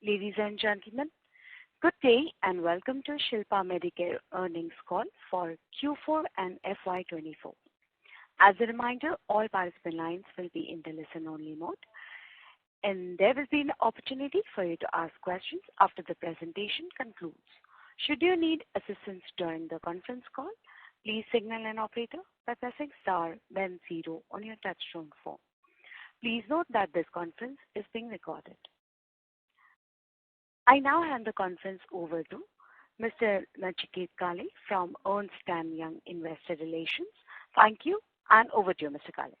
Ladies and gentlemen, good day and welcome to Shilpa Medicare earnings call for Q4 and FY2024. As a reminder, all participant lines will be in the listen-only mode, and there will be an opportunity for you to ask questions after the presentation concludes. Should you need assistance during the conference call, please signal an operator by pressing star then 0 on your touchtone phone. Please note that this conference is being recorded. I now hand the conference over to Mr. Nachiket Kale from Ernst & Young Investor Relations. Thank you, and over to you, Mr. Kale.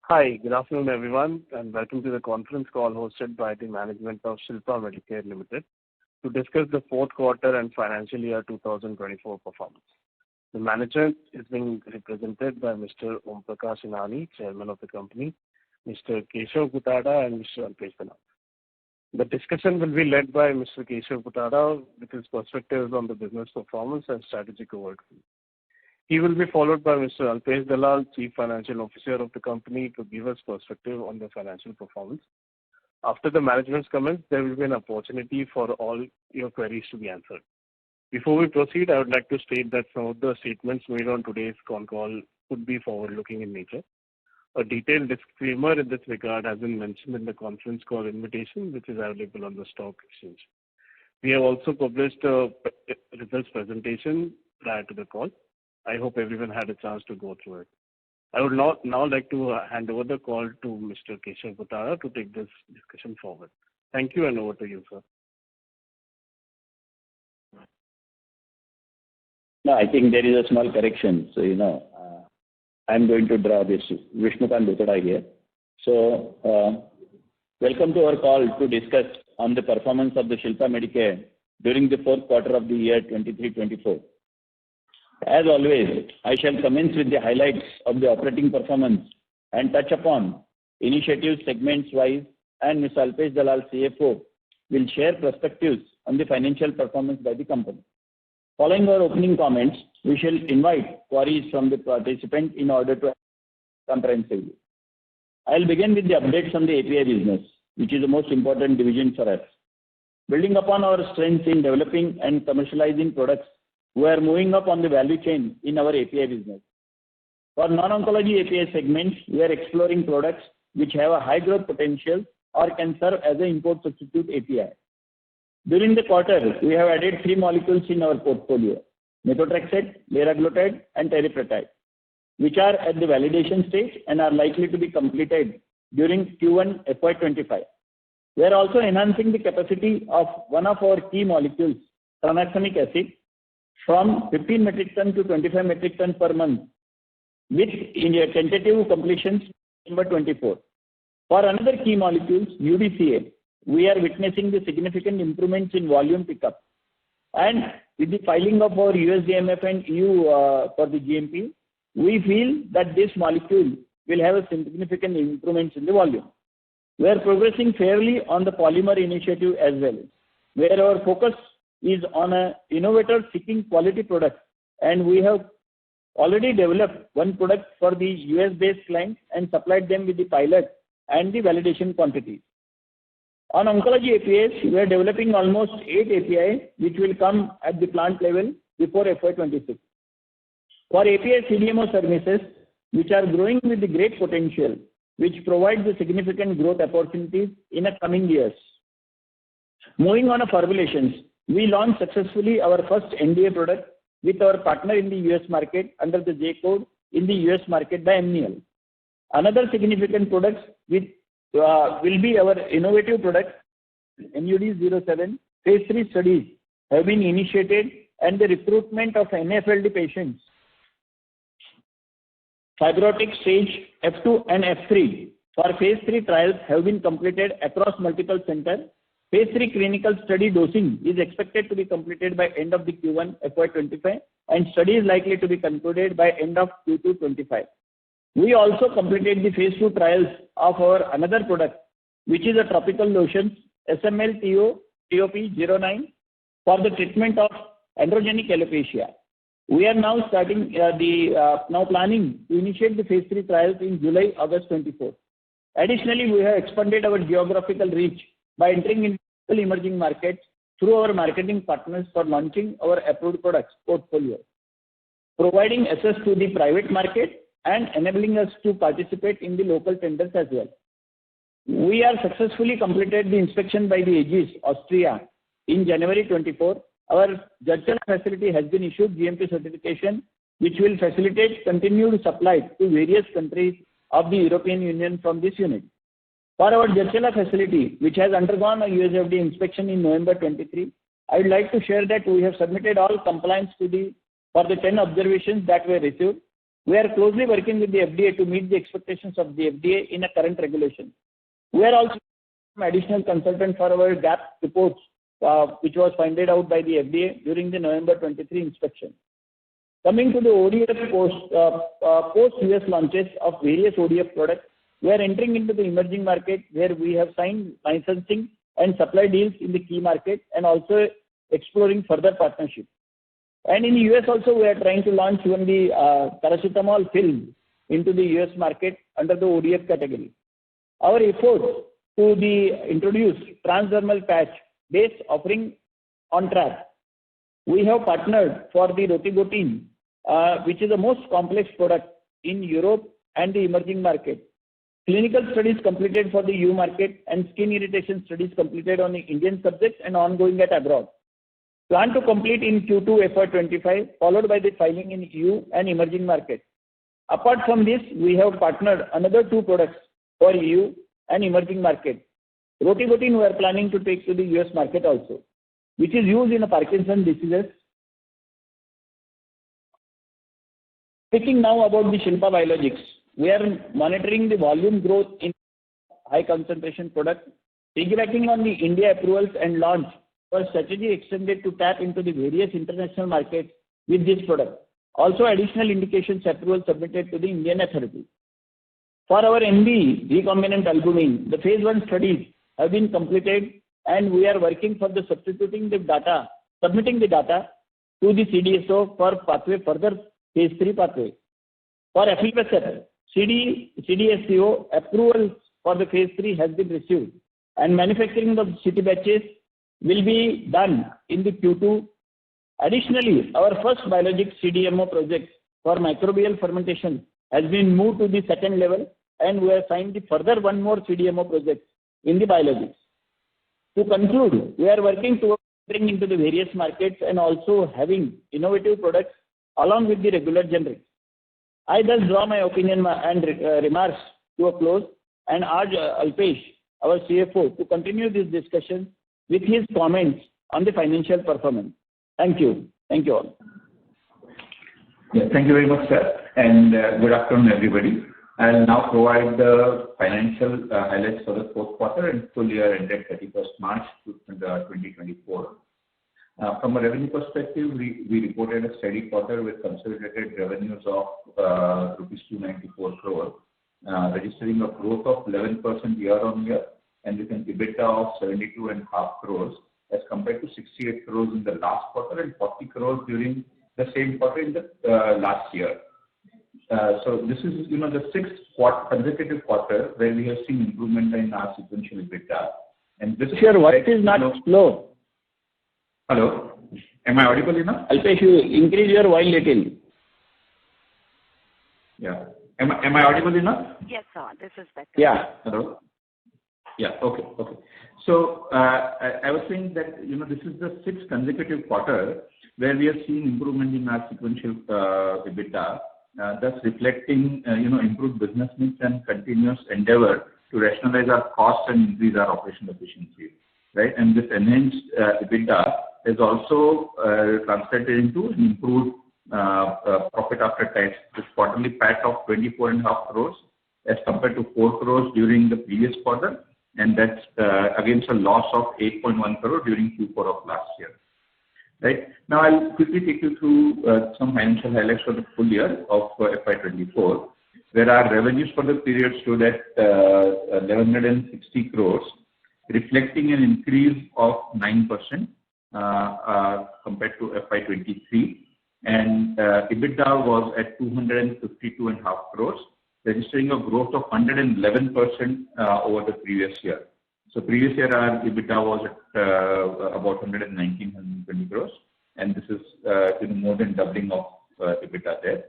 Hi, good afternoon everyone, and welcome to the conference call hosted by the management of Shilpa Medicare Ltd to discuss the fourth quarter and financial year 2024 performance. The management is being represented by Mr. Om Prakash Inani, Chairman of the company, Mr. Keshav Bhutada, and Mr. Alpesh Dalal. The discussion will be led by Mr. Keshav Bhutada with his perspectives on the business performance and strategic overview. He will be followed by Mr. Alpesh Dalal, Chief Financial Officer of the company, to give us perspective on the financial performance. After the management's comments, there will be an opportunity for all your queries to be answered. Before we proceed, I would like to state that some of the statements made on today's con call could be forward-looking in nature. A detailed disclaimer in this regard has been mentioned in the conference call invitation, which is available on the stock exchange. We have also published a results presentation prior to the call. I hope everyone had a chance to go through it. I would now like to hand over the call to Mr. Keshav Bhutada to take this discussion forward. Thank you, and over to you, sir. No, I think there is a small correction. So, I'm going to draw this Vishnukant Bhutada here. So, welcome to our call to discuss on the performance of the Shilpa Medicare during the fourth quarter of the year 23-24. As always, I shall commence with the highlights of the operating performance and touch upon initiatives segments-wise, and Mr. Alpesh Dalal, CFO, will share perspectives on the financial performance by the company. Following our opening comments, we shall invite queries from the participant in order to comprehensively. I'll begin with the updates on the API business, which is the most important division for us. Building upon our strengths in developing and commercializing products, we are moving up on the value chain in our API business. For non-oncology API segments, we are exploring products which have a high growth potential or can serve as an import substitute API. During the quarter, we have added 3 molecules in our portfolio: methotrexate, liraglutide, and teriparatide, which are at the validation stage and are likely to be completed during Q1 FY25. We are also enhancing the capacity of one of our key molecules, tranexamic acid, from 15 metric ton to 25 metric ton per month, with tentative completions December 24. For another key molecules, UDCA, we are witnessing the significant improvements in volume pickup. And with the filing of our USDMF and EU for the GMP, we feel that this molecule will have a significant improvements in the volume. We are progressing fairly on the polymer initiative as well, where our focus is on an innovator seeking quality products, and we have already developed one product for the US-based clients and supplied them with the pilot and the validation quantities. On oncology APIs, we are developing almost 8 APIs, which will come at the plant level before FY26. For API CDMO services, which are growing with the great potential, which provides the significant growth opportunities in the coming years. Moving on to formulations, we launched successfully our first NDA product with our partner in the US market under the J code in the US market by Amneal. Another significant product will be our innovative product, NUD07. Phase 3 studies have been initiated, and the recruitment of NFLD patients, fibrotic stage F2 and F3, for phase 3 trials have been completed across multiple centers. Phase 3 clinical study dosing is expected to be completed by end of the Q1 FY25, and study is likely to be concluded by end of Q2 25. We also completed the phase 2 trials of our another product, which is a topical lotion, SML-TO-09, for the treatment of androgenic alopecia. We are now planning to initiate the phase 3 trials in July-August 24. Additionally, we have expanded our geographical reach by entering in emerging markets through our marketing partners for launching our approved products portfolio, providing access to the private market and enabling us to participate in the local tenders as well. We have successfully completed the inspection by the Aegis, Austria in January 24. Our Jadcherla facility has been issued GMP certification, which will facilitate continued supply to various countries of the European Union from this unit. For our Jadcherla facility, which has undergone a USFDA inspection in November 23, I would like to share that we have submitted all compliance for the 10 observations that were received. We are closely working with the FDA to meet the expectations of the FDA in a current regulation. We are also additional consultant for our gap reports, which was found out by the FDA during the November 23 inspection. Coming to the ODF post-US launches of various ODF products, we are entering into the emerging market where we have signed licensing and supply deals in the key markets and also exploring further partnerships. And in the US also, we are trying to launch even the paracetamol film into the US market under the ODF category. Our efforts to introduce transdermal patch-based offering on track. We have partnered for the rotigotine, which is the most complex product in Europe and the emerging market. Clinical studies completed for the EU market and skin irritation studies completed on the Indian subjects and ongoing at abroad. Plan to complete in Q2 FY25, followed by the filing in EU and emerging markets. Apart from this, we have partnered another 2 products for EU and emerging markets. Rotigotine we are planning to take to the US market also, which is used in Parkinson's diseases. Speaking now about the Shilpa Biologics, we are monitoring the volume growth in high concentration products, piggybacking on the India approvals and launch for strategy extended to tap into the various international markets with this product. Also, additional indications approval submitted to the Indian authority. For our MB recombinant albumin, the phase 1 studies have been completed and we are working for the submitting the data to the CDSO for further phase 3 pathway. For aflibercept, CDSCO approval for the phase 3 has been received and manufacturing of CT batches will be done in the Q2. Additionally, our first biologic CDMO project for microbial fermentation has been moved to the second level and we have signed the further 1 more CDMO project in the biologics. To conclude, we are working towards entering into the various markets and also having innovative products along with the regular generics. I thus draw my opinion and remarks to a close and urge Alpesh, our CFO, to continue this discussion with his comments on the financial performance. Thank you. Thank you all. Yeah, thank you very much, sir, and good afternoon, everybody. I'll now provide the financial highlights for the 4th quarter and full year ended 31st March 2024. From a revenue perspective, we reported a steady quarter with consolidated revenues of rupees 294 crore, registering a growth of 11% year-on-year and with an EBITDA of 72.5 crores as compared to 68 crores in the last quarter and 40 crores during the same quarter in the last year. So this is the 6th consecutive quarter where we have seen improvement in our sequential EBITDA. And this Sure, voice is not slow. Hello, am I audible enough? Alpesh, you increase your voice little. Yeah, am I audible enough? Yes, sir. This is better. Yeah. Hello. Yeah. Okay. So I was saying that this is the 6th consecutive quarter where we have seen improvement in our sequential EBITDA, thus reflecting improved business mix and continuous endeavor to rationalize our costs and increase our operational efficiency, right? And this enhanced EBITDA is also translated into an improved profit after tax, this quarterly PAT of 24.5 crores as compared to 4 crores during the previous quarter, and that's against a loss of 8.1 crore during Q4 of last year. Right. Now I'll quickly take you through some financial highlights for the full year of FY24, where our revenues for the period stood at 1160 crores, reflecting an increase of 9% compared to FY23, and EBITDA was at 252.5 crores, registering a growth of 111% over the previous year. So previous year our EBITDA was at about 119-120 crores, and this is more than doubling of EBITDA there.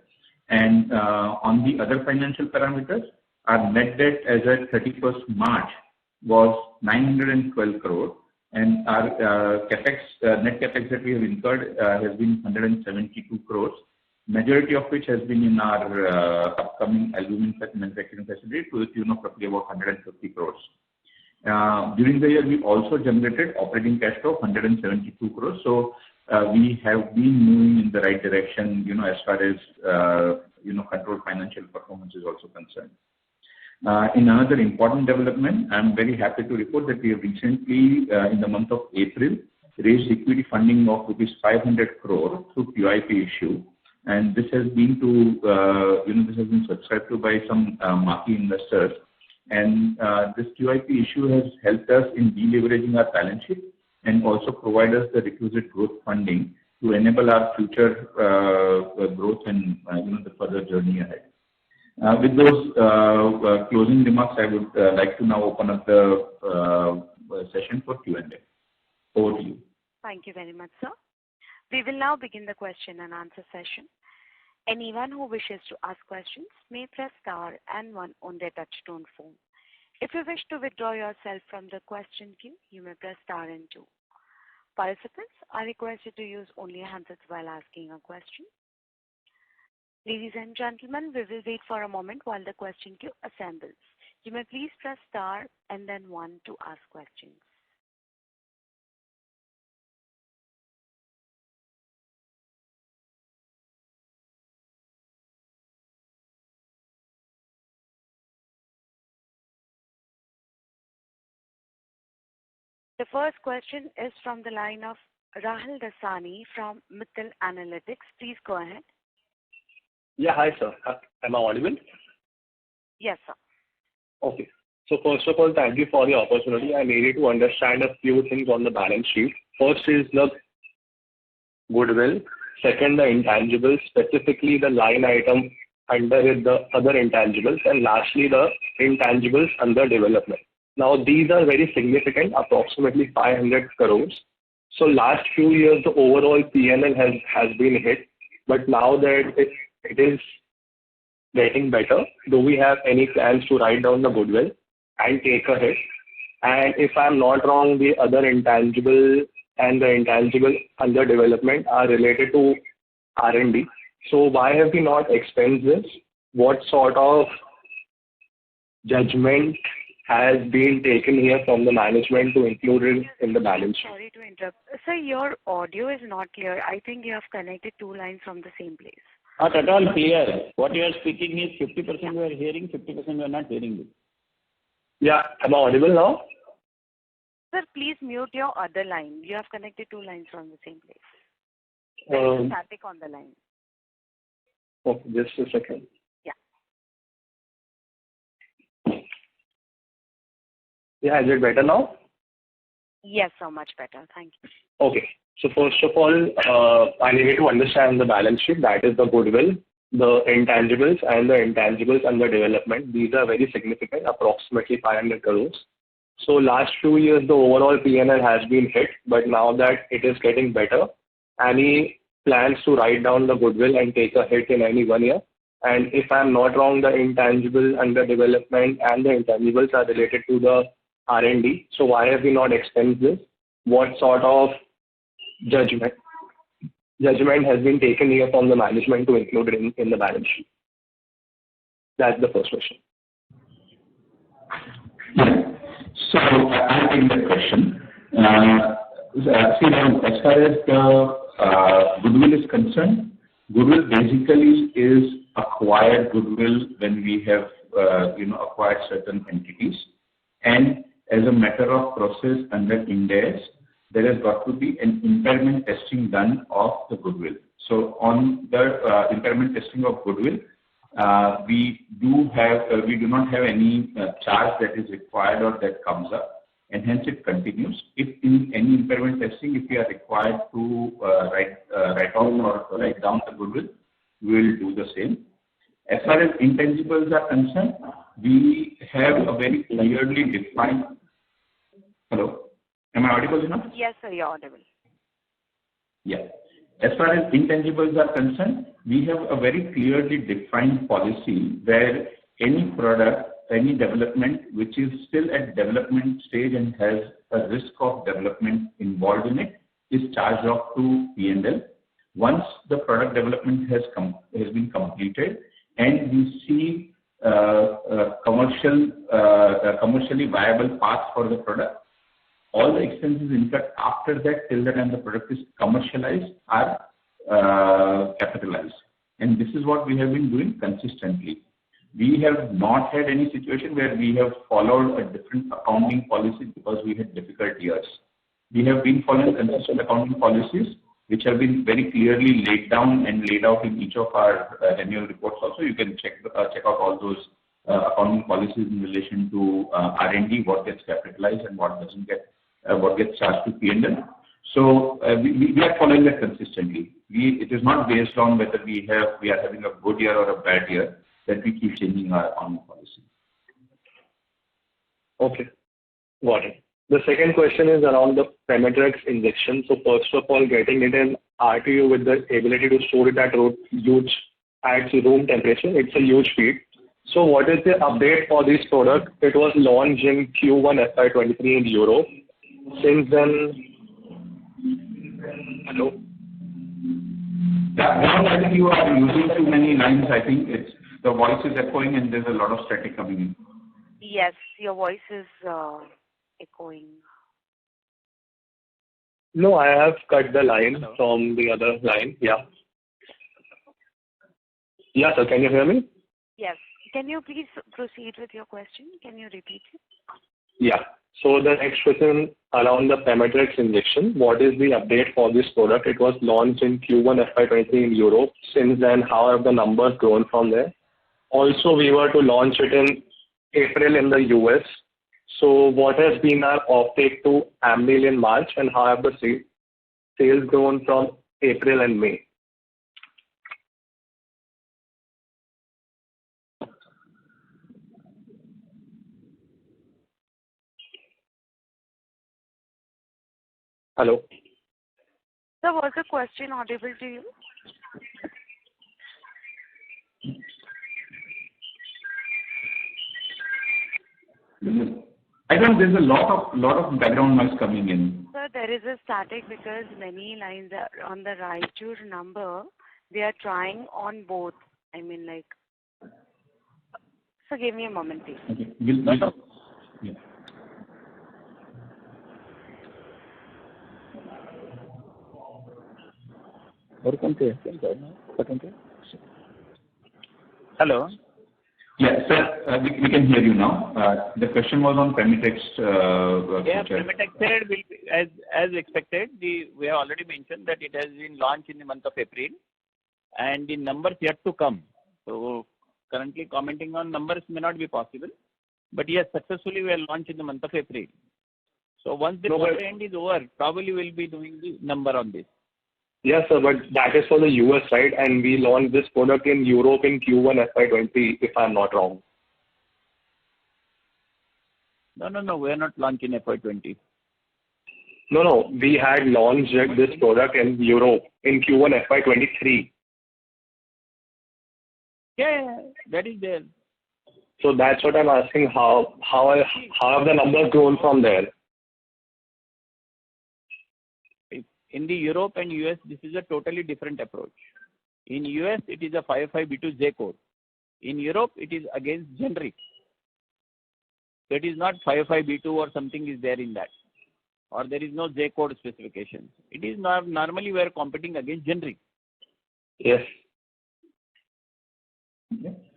And on the other financial parameters, our net debt as at 31st March was 912 crore, and our net capex that we have incurred has been 172 crores, majority of which has been in our upcoming aluminum manufacturing facility to the tune of roughly about 150 crores. During the year, we also generated operating cash flow of 172 crores. So we have been moving in the right direction, as far as controlled financial performance is also concerned. In another important development, I'm very happy to report that we have recently, in the month of April, raised equity funding of rupees 500 crore through QIP issue, and this has been subscribed to by some marquee investors. And this QIP issue has helped us in deleveraging our balance sheet and also provide us the requisite growth funding to enable our future growth and the further journey ahead. With those closing remarks, I would like to now open up the session for Q&A. Over to you. Thank you very much, sir. We will now begin the question and answer session. Anyone who wishes to ask questions may press star and one on their touchtone phone. If you wish to withdraw yourself from the question queue, you may press star and two. Participants are requested to use only handsets while asking a question. Ladies and gentlemen, we will wait for a moment while the question queue assembles. You may please press star and then one to ask questions. The first question is from the line of Rahul Dasani from Mittal Analytics. Please go ahead. Yeah, hi sir. Am I audible? Yes, sir. Okay. So first of all, thank you for the opportunity. I needed to understand a few things on the balance sheet. First is the goodwill. Second, the intangibles, specifically the line item under it, the other intangibles. And lastly, the intangibles under development. Now, these are very significant, approximately 500 crores. So last few years, the overall P&L has been hit. But now that it is getting better, do we have any plans to write down the goodwill and take a hit? And if I'm not wrong, the other intangible and the intangible under development are related to R&D. So why have we not expensed this? What sort of judgment has been taken here from the management to include it in the balance sheet? Sorry to interrupt. Sir, your audio is not clear. I think you have connected two lines from the same place. Not at all clear. What you are speaking is 50% we are hearing, 50% we are not hearing it. Yeah, am I audible now? Sir, please mute your other line. You have connected two lines from the same place. There is static on the line. Okay, just a second. Yeah, is it better now? Yes, so much better. Thank you. Okay. So first of all, I needed to understand the balance sheet. That is the goodwill, the intangibles, and the intangibles under development. These are very significant, approximately 500 crores. So last few years, the overall P&L has been hit, but now that it is getting better, any plans to write down the goodwill and take a hit in any 1 year? And if I'm not wrong, the intangible under development and the intangibles are related to the R&D. So why have we not expensed this? What sort of judgment has been taken here from the management to include it in the balance sheet? That's the first question. So I'll take that question. See now, as far as the goodwill is concerned, goodwill basically is acquired goodwill when we have acquired certain entities, and as a matter of process under Ind AS, there has got to be an impairment testing done of the goodwill. So on the impairment testing of goodwill, we do not have any charge that is required or that comes up, and hence it continues. If in any impairment testing, if we are required to write off or write down the goodwill, we will do the same. As far as intangibles are concerned, we have a very clearly defined. Hello. Am I audible enough? Yes, sir, you're audible. Yeah. As far as intangibles are concerned, we have a very clearly defined policy where any product, any development which is still at development stage and has a risk of development involved in it is charged off to P&L. Once the product development has been completed and we see commercially viable path for the product, all the expenses incurred after that till the time the product is commercialized are capitalized. And this is what we have been doing consistently. We have not had any situation where we have followed a different accounting policy because we had difficult years. We have been following consistent accounting policies which have been very clearly laid down and laid out in each of our annual reports also. You can check out all those accounting policies in relation to R&D, what gets capitalized and what doesn't get, what gets charged to P&L. So we are following that consistently. It is not based on whether we are having a good year or a bad year that we keep changing our accounting policy. Okay, got it. The second question is around the Pemetrix injection. So first of all, getting it in RTU with the ability to store it at room temperature, it's a huge feat. So what is the update for this product? It was launched in Q1 FY23 in Europe. Since then, hello? Yeah, I think you are using too many lines. I think the voice is echoing and there's a lot of static coming in. Yes, your voice is echoing. No, I have cut the line from the other line. Yeah. Yeah, sir, can you hear me? Yes. Can you please proceed with your question? Can you repeat it? Yeah. So the next question around the Pemetrix injection. What is the update for this product? It was launched in Q1 FY23 in Europe. Since then, how have the numbers grown from there? Also, we were to launch it in April in the US. So what has been our offtake to Amneal in March and how have the sales grown from April and May? Hello? Sir, was the question audible to you? I think there's a lot of background noise coming in. Sir, there is a static because many lines are on the right number. They are trying on both. I mean, like. So give me a moment, please. Okay. Yeah. Hello. Yeah, sir, we can hear you now. The question was on Pemetrix. Yeah, Pemetrix will be as expected. We have already mentioned that it has been launched in the month of April, and the numbers yet to come. So currently commenting on numbers may not be possible, but yes, successfully we are launched in the month of April. So once the quarter end is over, probably we'll be doing the number on this. Yes, sir, but that is for the US, right? And we launched this product in Europe in Q1 FY20, if I'm not wrong. No, we are not launching FY20. No, we had launched this product in Europe in Q1 FY23. Yeah, that is there. So that's what I'm asking, how have the numbers grown from there? In the Europe and US, this is a totally different approach. In US, it is a 505B2 J code. In Europe, it is against generic. That is not 505B2 or something is there in that. Or there is no J code specification. It is normally we are competing against generic. Yes.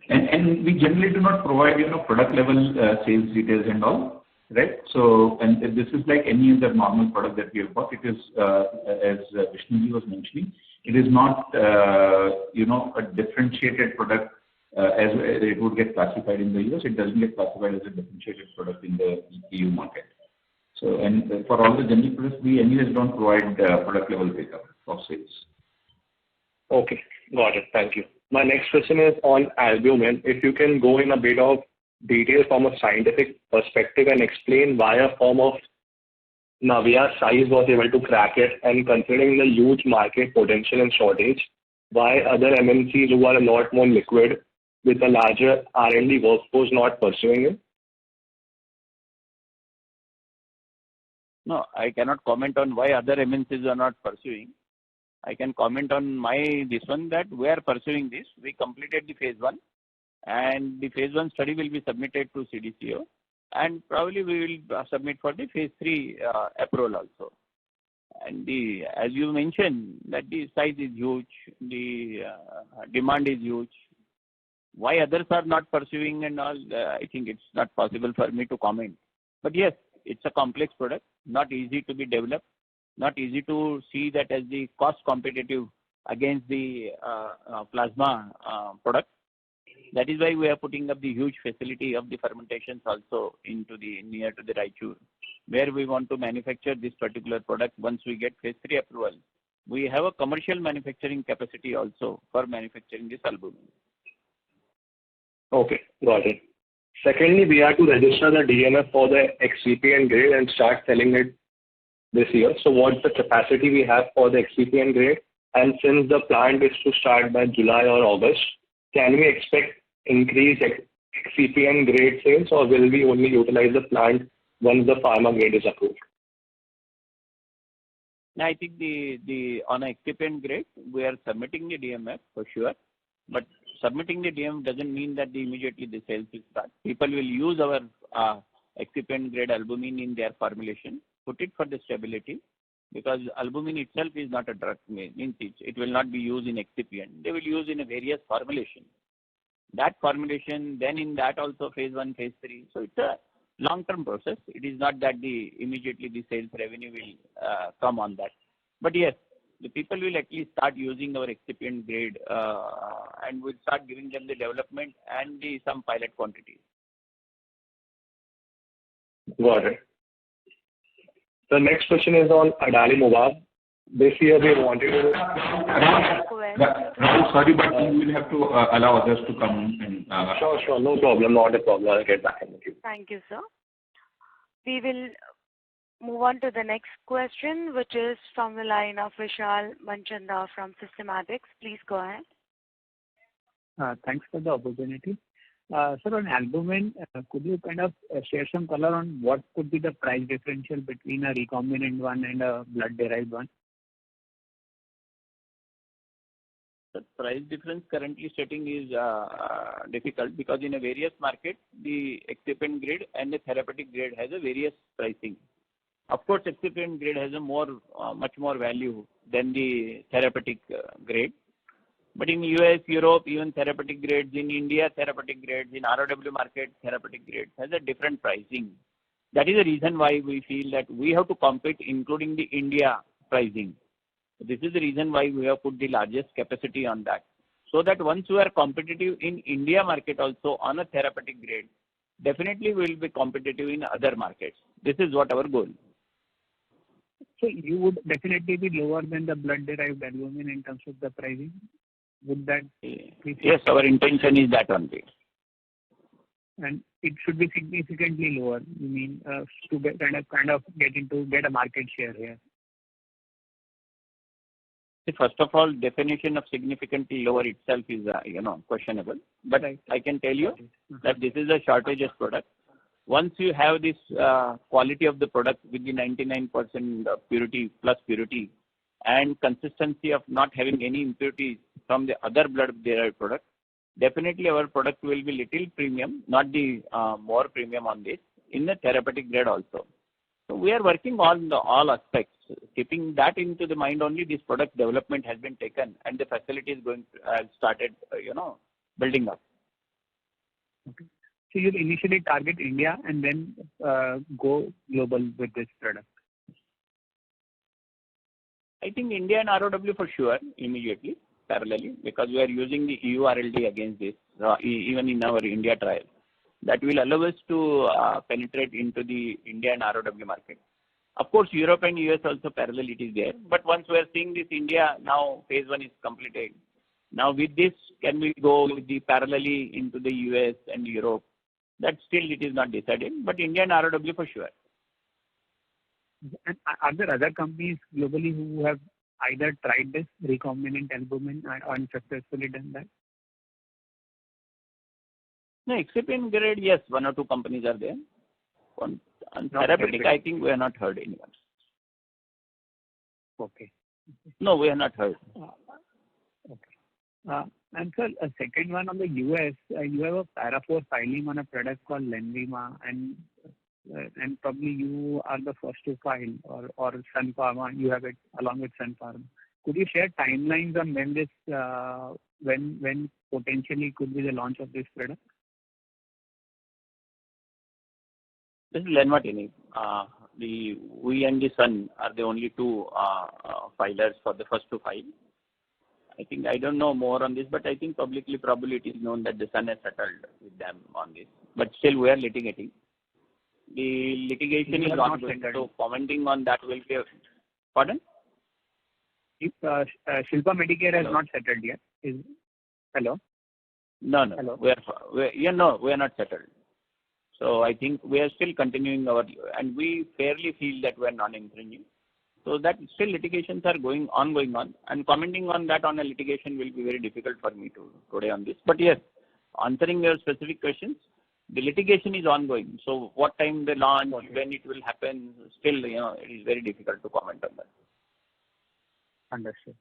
And we generally do not provide, product level sales details and all. Right. So, and this is like any other normal product that we have got. It is, as Vishnuji was mentioning, it is not, a differentiated product as it would get classified in the US. It doesn't get classified as a differentiated product in the EU market. So, and for all the generic products, we anyways don't provide product level data of sales. Okay, got it. Thank you. My next question is on albumin. If you can go in a bit of detail from a scientific perspective and explain why a form of Navia's size was able to crack it, and considering the huge market potential and shortage, why other MNCs who are a lot more liquid with a larger R&D workforce not pursuing it? No, I cannot comment on why other MNCs are not pursuing. I can comment on this one that we are pursuing this. We completed the phase 1 and the phase 1 study will be submitted to CDCO, and probably we will submit for the phase 3 approval also. And as you mentioned, that the size is huge, the demand is huge. Why others are not pursuing and all, I think it's not possible for me to comment. But yes, it's a complex product, not easy to be developed, not easy to see that as the cost competitive against the plasma product. That is why we are putting up the huge facility of the fermentations also near to the Raichur, where we want to manufacture this particular product once we get phase 3 approval. We have a commercial manufacturing capacity also for manufacturing this albumin. Okay, got it. Secondly, we are to register the DMF for the excipient grade and start selling it this year. So what's the capacity we have for the excipient grade? And since the plant is to start by July or August, can we expect increased excipient grade sales, or will we only utilize the plant once the pharma grade is approved? I think on an excipient grade, we are submitting the DMF for sure. But submitting the DMF doesn't mean that immediately the sales will start. People will use our excipient grade albumin in their formulation, put it for the stability, because albumin itself is not a drug, means it will not be used in excipient. They will use in a various formulation. That formulation, then in that also phase 1, phase 3. So it's a long-term process. It is not that immediately the sales revenue will come on that. But yes, the people will at least start using our excipient grade and we'll start giving them the development and some pilot quantities. Got it. The next question is on adalimumab. This year we wanted to... Rahul, sorry, but you will have to allow others to come in. Sure, no problem, not a problem. I'll get back in with you. Thank you, sir. We will move on to the next question, which is from the line of Vishal Manchanda from Systematics. Please go ahead. Thanks for the opportunity. Sir, on albumin, could you kind of share some color on what could be the price differential between a recombinant one and a blood-derived one? The price difference currently setting is difficult because in a various markets, the excipient grade and the therapeutic grade has a various pricing. Of course, excipient grade has a much more value than the therapeutic grade. But in US, Europe, even therapeutic grades, in India, therapeutic grades, in ROW market, therapeutic grades has a different pricing. That is the reason why we feel that we have to compete, including the India pricing. This is the reason why we have put the largest capacity on that. So that once we are competitive in India market also on a therapeutic grade, definitely we will be competitive in other markets. This is what our goal. So you would definitely be lower than the blood-derived albumin in terms of the pricing? Would that be... Yes, our intention is that only. And it should be significantly lower, you mean, to get a market share here? First of all, definition of significantly lower itself is, questionable. But I can tell you that this is a shortages product. Once you have this quality of the product with the 99% purity plus purity and consistency of not having any impurities from the other blood-derived product, definitely our product will be little premium, not the more premium on this, in the therapeutic grade also. So we are working on all aspects. Keeping that into the mind only, this product development has been taken and the facility is going to started, building up. Okay. So you'll initially target India and then go global with this product? I think India and ROW for sure, immediately, parallelly, because we are using the EU RLD against this, even in our India trial. That will allow us to penetrate into the India and ROW market. Of course, Europe and US also parallel it is there. But once we are seeing this India, now phase 1 is completed. Now with this, can we go with the parallelly into the US and Europe? That still it is not decided, but India and ROW for sure. And are there other companies globally who have either tried this recombinant albumin and unsuccessfully done that? No, excipient grade, yes, 1 or 2 companies are there. On therapeutic, I think we have not heard anyone. Okay. No, we have not heard. Okay. And sir, a second one on the US, you have a para 4 filing on a product called Lenvima, and probably you are the first to file, or Sun Pharma, you have it along with Sun Pharma. Could you share timelines on when this, when potentially could be the launch of this product? This is Lenvatinib. We and the Sun are the only 2 filers for the first to file. I don't know more on this, but I think publicly probably it is known that the Sun has settled with them on this. But still we are litigating. The litigation is ongoing, so commenting on that will be... Pardon? If Shilpa Medicare has not settled yet. Hello? No. Hello? We are not settled. So I think we are still continuing and we fairly feel that we are non-infringing. So that still litigations are going on, and commenting on that on a litigation will be very difficult for me today on this. But yes, answering your specific questions, the litigation is ongoing. So what time they launch, when it will happen, still, it is very difficult to comment on that. Understood.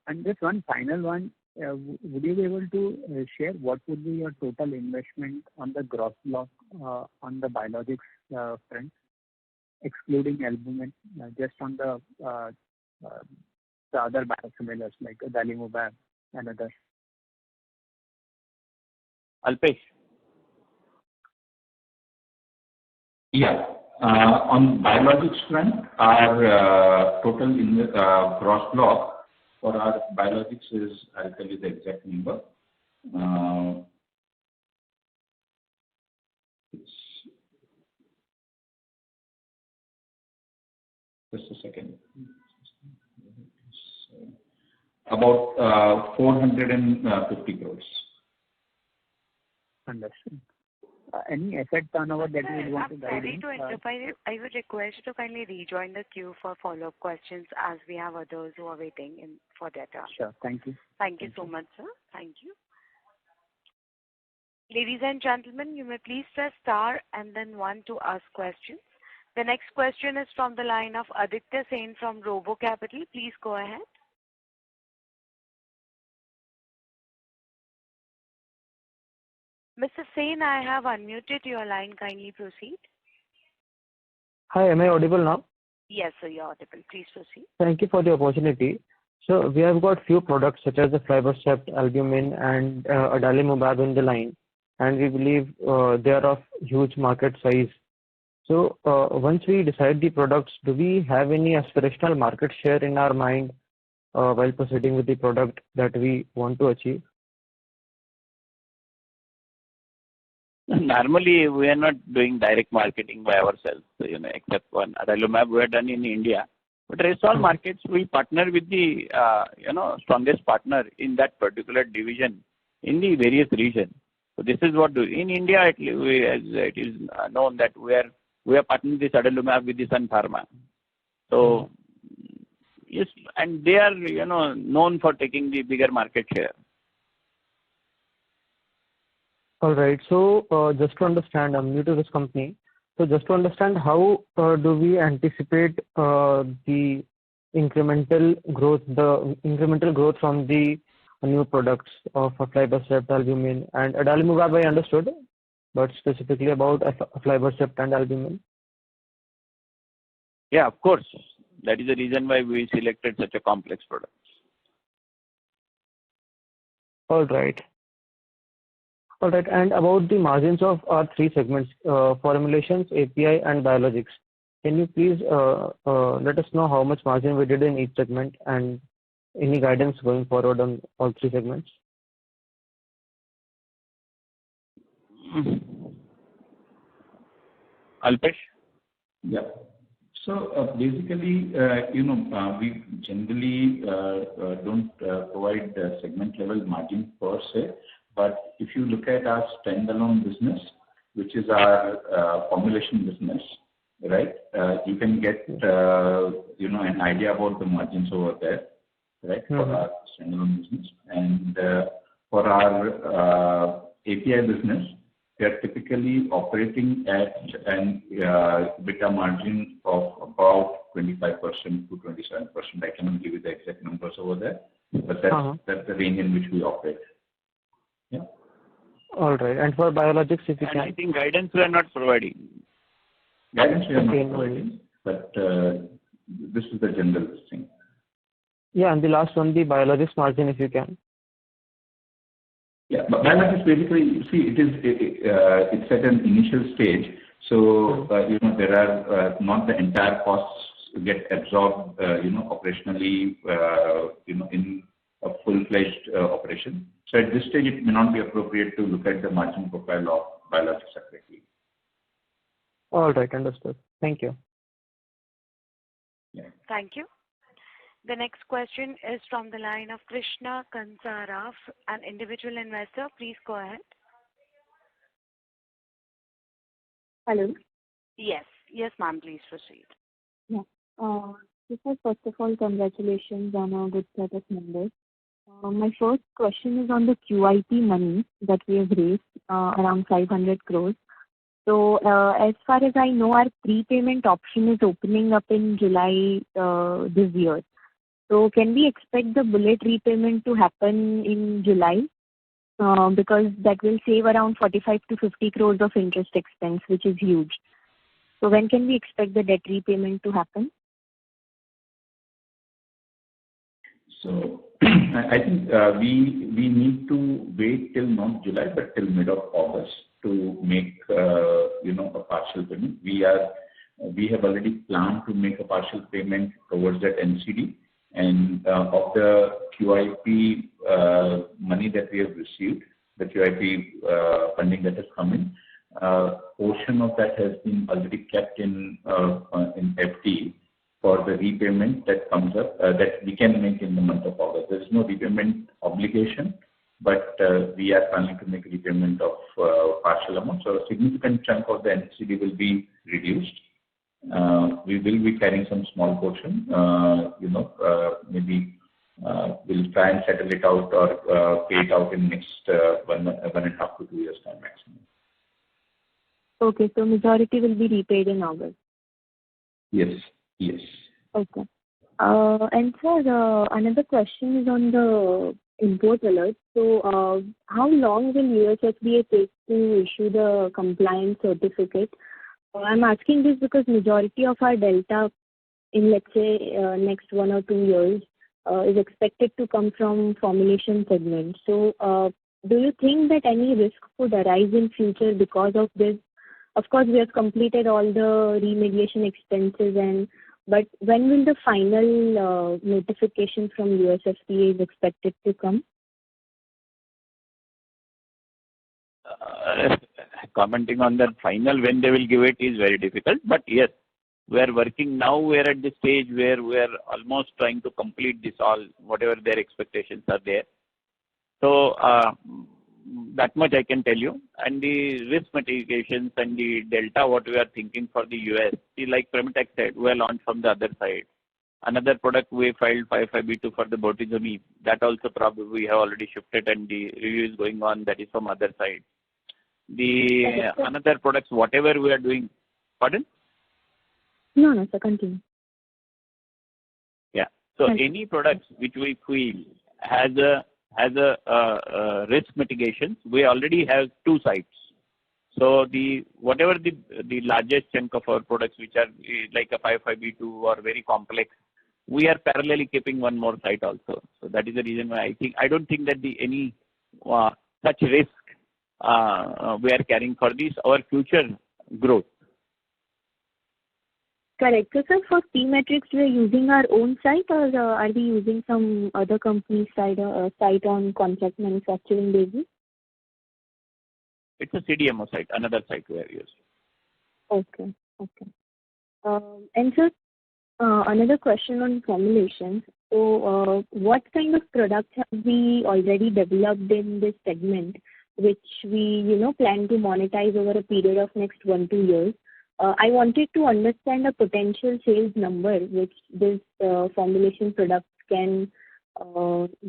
And just one final one, would you be able to share what would be your total investment on the gross block on the biologics front, excluding albumin, just on the other biosimilars like adalimumab and others? Alpesh? Yeah. On biologics front, our total gross block for our biologics is, I'll tell you the exact number. Just a second. About 450 crores. Understood. Any asset turnover that you would want to guide in? Sorry to interrupt. I would request you to kindly rejoin the queue for follow-up questions, as we have others who are waiting for their turn. Sure. Thank you. Thank you so much, sir. Thank you. Ladies and gentlemen, you may please press star and then 1 to ask questions. The next question is from the line of Aditya Sen from Robo Capital. Please go ahead. Mr. Sen, I have unmuted your line. Kindly proceed. Hi, am I audible now? Yes, sir, you're audible. Please proceed. Thank you for the opportunity. So we have got few products such as the Fibercept, albumin, and adalimumab in the line, and we believe they are of huge market size. So once we decide the products, do we have any aspirational market share in our mind while proceeding with the product that we want to achieve? Normally, we are not doing direct marketing by ourselves, except one adalimumab we are done in India. But rest all markets, we partner with the strongest partner in that particular division in the various regions. So this is what in India, as it is known that we are partnering this adalimumab with the Sun Pharma. So yes, and they are known for taking the bigger market share. All right. So just to understand, I'm new to this company. So just to understand, how do we anticipate the incremental growth from the new products of Fibercept, albumin, and adalimumab I understood, but specifically about Fibercept and albumin? Yeah, of course. That is the reason why we selected such a complex product. All right. And about the margins of our 3 segments, formulations, API, and biologics, can you please let us know how much margin we did in each segment and any guidance going forward on all 3 segments? Alpesh? Yeah. So basically, we generally don't provide segment level margin per se. But if you look at our standalone business, which is our formulation business, right? You can get an idea about the margins over there, right, for our standalone business. And for our API business, we are typically operating at an EBITDA margin of about 25% to 27%. I cannot give you the exact numbers over there, but that's the range in which we operate. Yeah. All right. And for biologics, if you can. I think guidance we are not providing. Guidance we are not providing, but this is the general thing. Yeah, and the last one, the biologics margin, if you can. Yeah, but biologics basically, you see, it's at an initial stage. So there are not the entire costs get absorbed, operationally, in a full-fledged operation. So at this stage, it may not be appropriate to look at the margin profile of biologics separately. All right, understood. Thank you. Yeah. Thank you. The next question is from the line of Krishna Kansara, an individual investor. Please go ahead. Hello. Yes, ma'am. Please proceed. Yeah. First of all, congratulations on a good set of numbers. My first question is on the QIP money that we have raised, around 500 crores. So, as far as I know, our prepayment option is opening up in July this year. So, can we expect the bullet repayment to happen in July? Because that will save around 45 to 50 crores of interest expense, which is huge. So, when can we expect the debt repayment to happen? So I think we need to wait till not July, but till mid of August to make a partial payment. We have already planned to make a partial payment towards that NCD, and of the QIP money that we have received, the QIP funding that has come in, portion of that has been already kept in FD for the repayment that comes up that we can make in the month of August. There is no repayment obligation, but we are planning to make repayment of partial amount. So a significant chunk of the NCD will be reduced. We will be carrying some small portion. Maybe we'll try and settle it out or pay it out in next 1.5 to 2 years time maximum. Okay, so majority will be repaid in August. Yes. Okay. And sir, another question is on the import alert. So, how long will USFDA take to issue the compliance certificate? I'm asking this because majority of our delta in, let's say, next 1 or 2 years is expected to come from formulation segment. So, do you think that any risk could arise in future because of this? Of course, we have completed all the remediation expenses, but when will the final notification from USFDA is expected to come? Commenting on that final when they will give it is very difficult. But yes, we are working now. We are at the stage where we are almost trying to complete this all, whatever their expectations are there. So that much I can tell you. And the risk mitigations and the delta, what we are thinking for the US, see, like Premitech said, we are launched from the other side. Another product we filed 505(b)(2) for the bortezomib. That also probably we have already shifted and the review is going on. That is from other side. The another products, whatever we are doing. Pardon? No, sir, continue. Yeah. So any products which we feel has a risk mitigation, we already have 2 sites. So whatever the largest chunk of our products which are like a 505(b)(2) or very complex, we are parallelly keeping 1 more site also. So that is the reason why I don't think that any such risk we are carrying for this our future growth. Correct. So, sir, for T-Matrix, we are using our own site, or are we using some other company's site on contract manufacturing basis? It's a CDMO site, another site we are using. Okay. And sir, another question on formulations. So, what kind of products have we already developed in this segment, which we plan to monetize over a period of next 1-2 years? I wanted to understand the potential sales number which this formulation product can,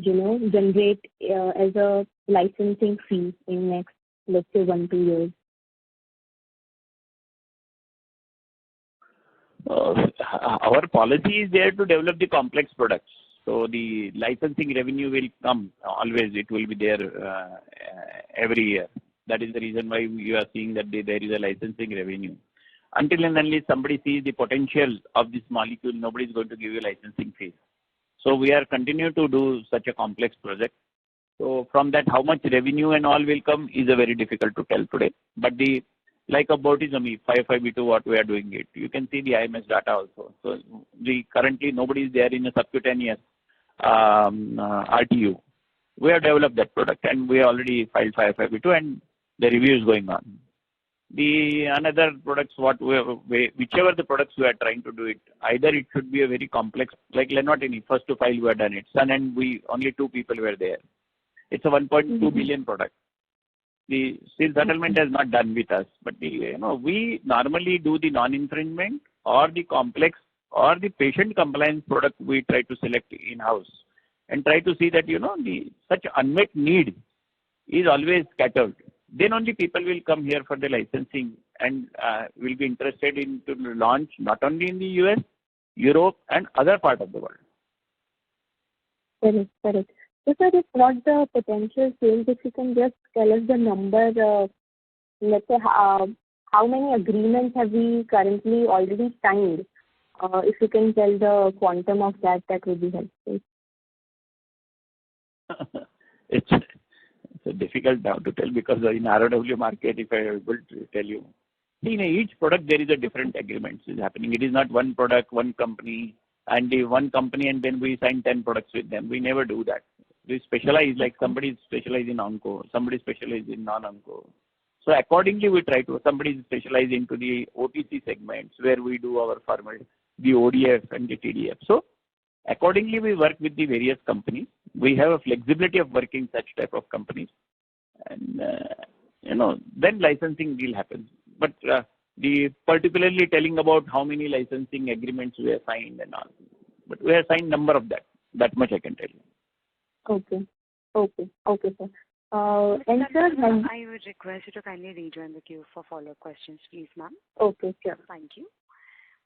generate as a licensing fee in next, let's say, 1-2 years. Our policy is there to develop the complex products. So the licensing revenue will come always. It will be there every year. That is the reason why you are seeing that there is a licensing revenue. Until and unless somebody sees the potential of this molecule, nobody is going to give you licensing fees. So we are continuing to do such a complex project. So from that, how much revenue and all will come is a very difficult to tell today. But the like a Bortizomib, 505(b)(2), what we are doing it. You can see the IMS data also. So currently nobody is there in a subcutaneous RTU. We have developed that product and we already filed 505(b)(2) and the review is going on. The another products, whichever the products we are trying to do it, either it should be a very complex, like Lenotini, first to file we have done it. Sun and we, only 2 people were there. It's a 1.2 billion product. The still settlement has not done with us, but we normally do the non-infringement or the complex or the patient compliance product we try to select in-house and try to see that, such unmet need is always catered. Then only people will come here for the licensing and will be interested in to launch not only in the US, Europe and other part of the world. Correct. So sir, if not the potential sales, if you can just tell us the number, let's say how many agreements have we currently already signed? If you can tell the quantum of that would be helpful. It's difficult now to tell because in ROW market, if I am able to tell you, in each product there is a different agreements is happening. It is not one product, one company, and the one company and then we sign 10 products with them. We never do that. We specialize, like somebody is specialized in onco, somebody is specialized in non-onco. So accordingly we try to, somebody is specialized into the OTC segments where we do our formal, the ODF and the TDF. So accordingly we work with the various companies. We have a flexibility of working such type of companies and then licensing deal happens. But the particularly telling about how many licensing agreements we have signed and all. But we have signed number of that much I can tell you. Okay, sir. And sir, I would request you to kindly rejoin the queue for follow-up questions, please, ma'am. Okay, sure. Thank you.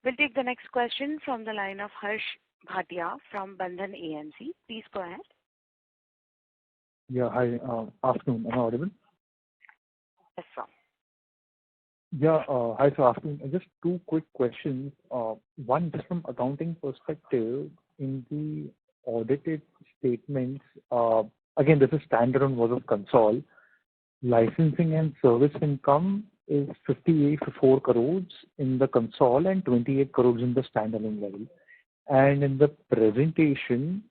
We'll take the next question from the line of Harsh Bhatia from Bandhan AMC. Please go ahead. Yeah, hi. Afternoon. Am I audible? Yes, sir. Yeah, hi, sir. Afternoon. Just 2 quick questions. One, just from accounting perspective, in the audited statements, again, this is standalone versus console. Licensing and service income is 58.4 crores in the console and 28 crores in the standalone level. And in the presentation,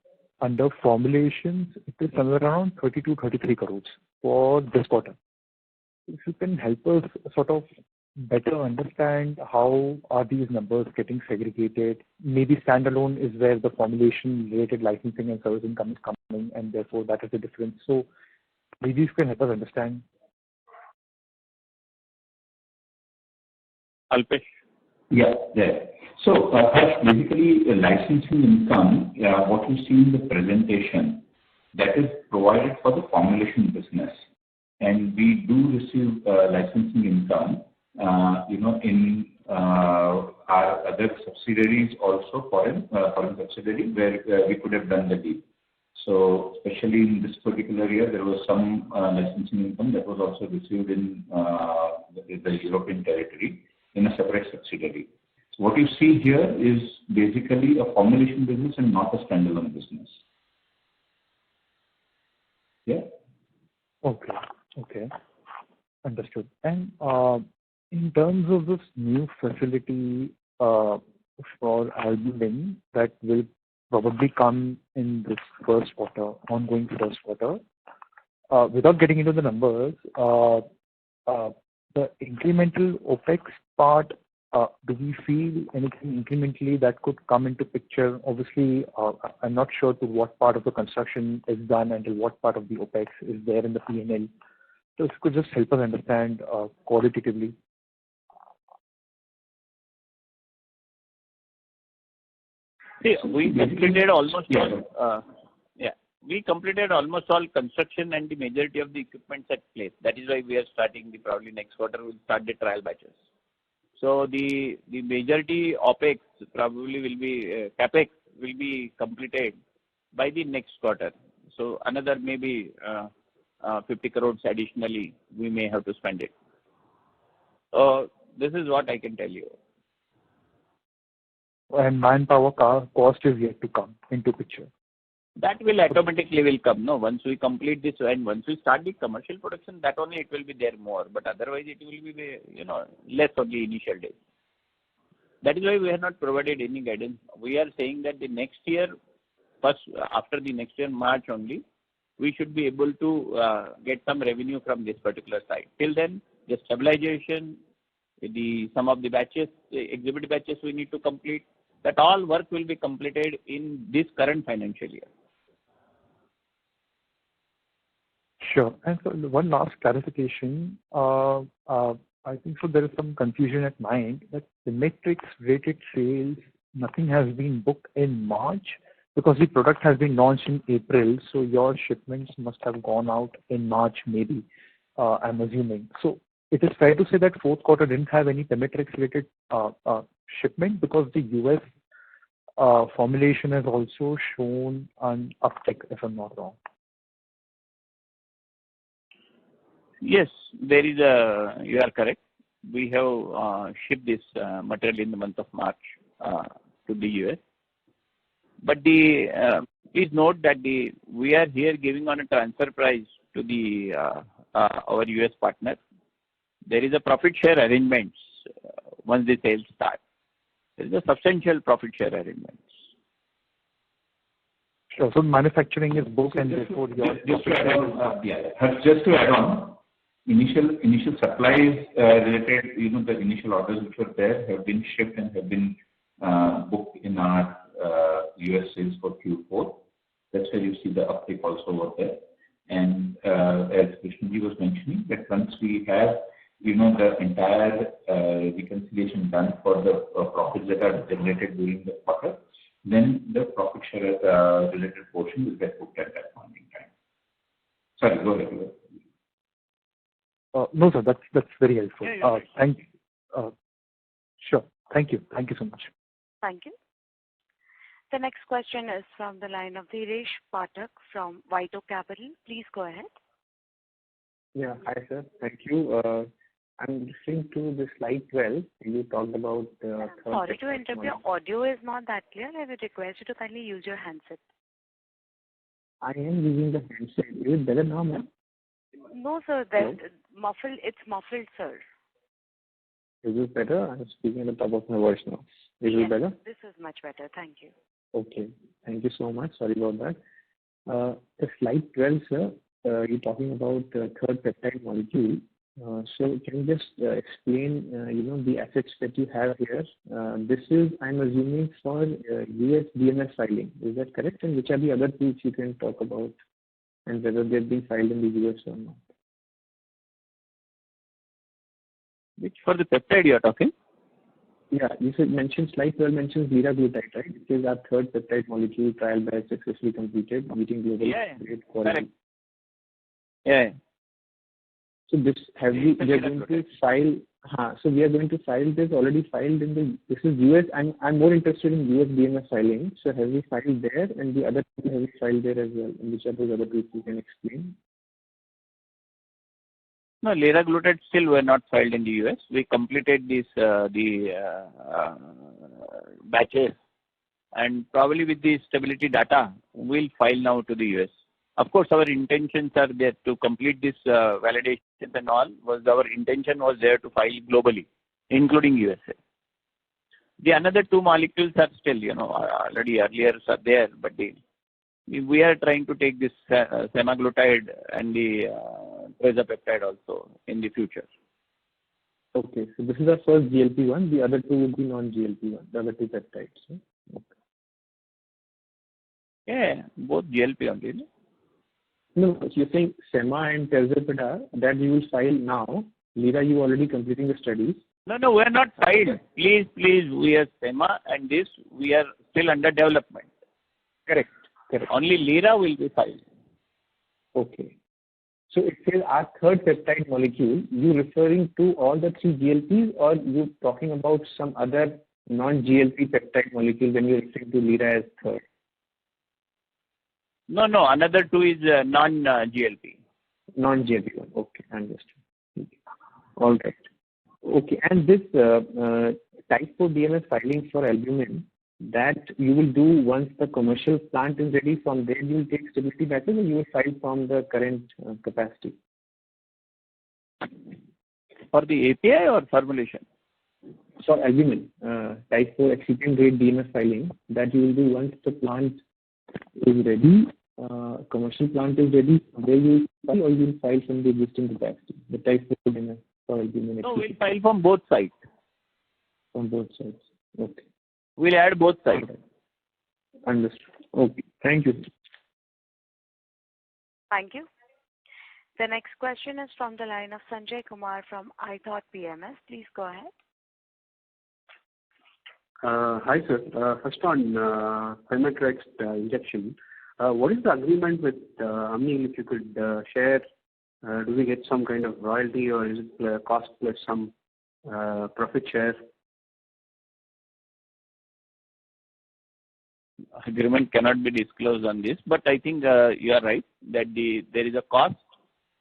under formulations, it is somewhere around 32-33 crores for this quarter. If you can help us sort of better understand how are these numbers getting segregated. Maybe standalone is where the formulation related licensing and service income is coming and therefore that is the difference. So maybe you can help us understand. Alpesh? Yeah. So basically licensing income, what you see in the presentation, that is provided for the formulation business. And we do receive licensing income in our other subsidiaries also, foreign subsidiary where we could have done the deal. So especially in this particular year, there was some licensing income that was also received in the European territory in a separate subsidiary. So what you see here is basically a formulation business and not a standalone business. Yeah. Okay. Understood. And in terms of this new facility for albumin that will probably come in this first quarter, ongoing first quarter, without getting into the numbers, the incremental OPEX part, do we feel anything incrementally that could come into picture? Obviously, I'm not sure to what part of the construction is done and to what part of the OPEX is there in the P&L. So if you could just help us understand qualitatively. See, we completed almost all. We completed almost all construction and the majority of the equipment at place. That is why we are starting probably next quarter we'll start the trial batches. So the majority OPEX probably will be CAPEX will be completed by the next quarter. So another maybe 50 crores additionally we may have to spend it. So this is what I can tell you. And manpower cost is yet to come into picture. That will automatically come. No, once we complete this and once we start the commercial production, that only it will be there more. But otherwise, it will be less of the initial days. That is why we have not provided any guidance. We are saying that the next year, first after the next year March only, we should be able to get some revenue from this particular site. Till then, the stabilization, some of the batches, the exhibit batches we need to complete. That all work will be completed in this current financial year. Sure. And so one last clarification. I think so there is some confusion at my end that the metrics rated sales, nothing has been booked in March because the product has been launched in April. So your shipments must have gone out in March maybe, I'm assuming. So it is fair to say that fourth quarter didn't have any metrics related shipment because the US formulation has also shown an uptick, if I'm not wrong. Yes, you are correct. We have shipped this material in the month of March to the US. But please note that we are here giving on a transfer price to our US partner. There is a profit share arrangements once the sales start. There is a substantial profit share arrangements. Sure. So manufacturing is booked and therefore just to add on, initial supplies related, the initial orders which were there have been shipped and have been booked in our US sales for Q4. That's where you see the uptick also over there. And as Krishnaji was mentioning, that once we have the entire reconciliation done for the profits that are generated during the quarter, then the profit share related portion will get booked at that point in time. Sorry, go ahead. No, sir, that's very helpful. Yeah, Sure. Thank you. Thank you so much. Thank you. The next question is from the line of Dhiresh Pathak from Vito Capital. Please go ahead. Yeah, hi sir. Thank you. I'm listening to the slide 12. You talked about sorry to interrupt. Your audio is not that clear. I would request you to kindly use your handset. I am using the handset. Is it better now, ma'am? No, sir. That's muffled. It's muffled, sir. Is it better? I'm speaking at the top of my voice now. Is it better? This is much better. Thank you. Okay. Thank you so much. Sorry about that. The slide 12, sir, you're talking about the third peptide molecule. So can you just explain, the assets that you have here? This is, I'm assuming, for US DMF filing. Is that correct? And which are the other two you can talk about and whether they've been filed in the US or not? Which for the peptide you are talking? Yeah, you mentioned slide 12 mentions liraglutide, right? It is our third peptide molecule trial batch successfully completed, meeting global quality. Correct. Yeah. So this we are going to file. So we are going to file this already filed in the. This is US. I'm more interested in US DMF filing. So have we filed there, and the other two have we filed there as well? And which are those other two you can explain? No, liraglutide still were not filed in the US. We completed this batches, and probably with the stability data, we'll file now to the US. Of course, our intentions are there to complete this validation and all. Our intention was there to file globally, including USA. The another two molecules are still, already earlier are there, but we are trying to take this semaglutide and the tirzepatide also in the future. Okay, so this is our first GLP-1. The other two will be non-GLP-1. The other two peptides. Okay. Yeah, both GLP only. No, you're saying sema and tirzepatide that you will file now. Lira, you already completing the studies. No, we are not filed. Please, we are SEMA and this, we are still under development. Correct. Only Lira will be filed. Okay. So it says our third peptide molecule, you referring to all the 3 GLPs or you talking about some other non-GLP peptide molecule when you're referring to Lira as third? No, another 2 is non-GLP. Non-GLP one. Okay, understood. All right. Okay, and this type 4 DMF filing for albumin, that you will do once the commercial plant is ready, from there you will take stability batches or you will file from the current capacity? For the API or formulation? For albumin, type 4 excipient grade DMF filing, that you will do once the plant is ready, commercial plant is ready, there you will file or you will file from the existing capacity, the type 4 DMF for albumin? No, we'll file from both sides. From both sides. Okay. We'll add both sides. Understood. Okay. Thank you. Thank you. The next question is from the line of Sanjay Kumar from iThought PMS. Please go ahead. Hi, sir. First on Pemetrexed injection. What is the agreement with Amneal, if you could share? Do we get some kind of royalty or is it cost plus some profit share? Agreement cannot be disclosed on this, but I think you are right that there is a cost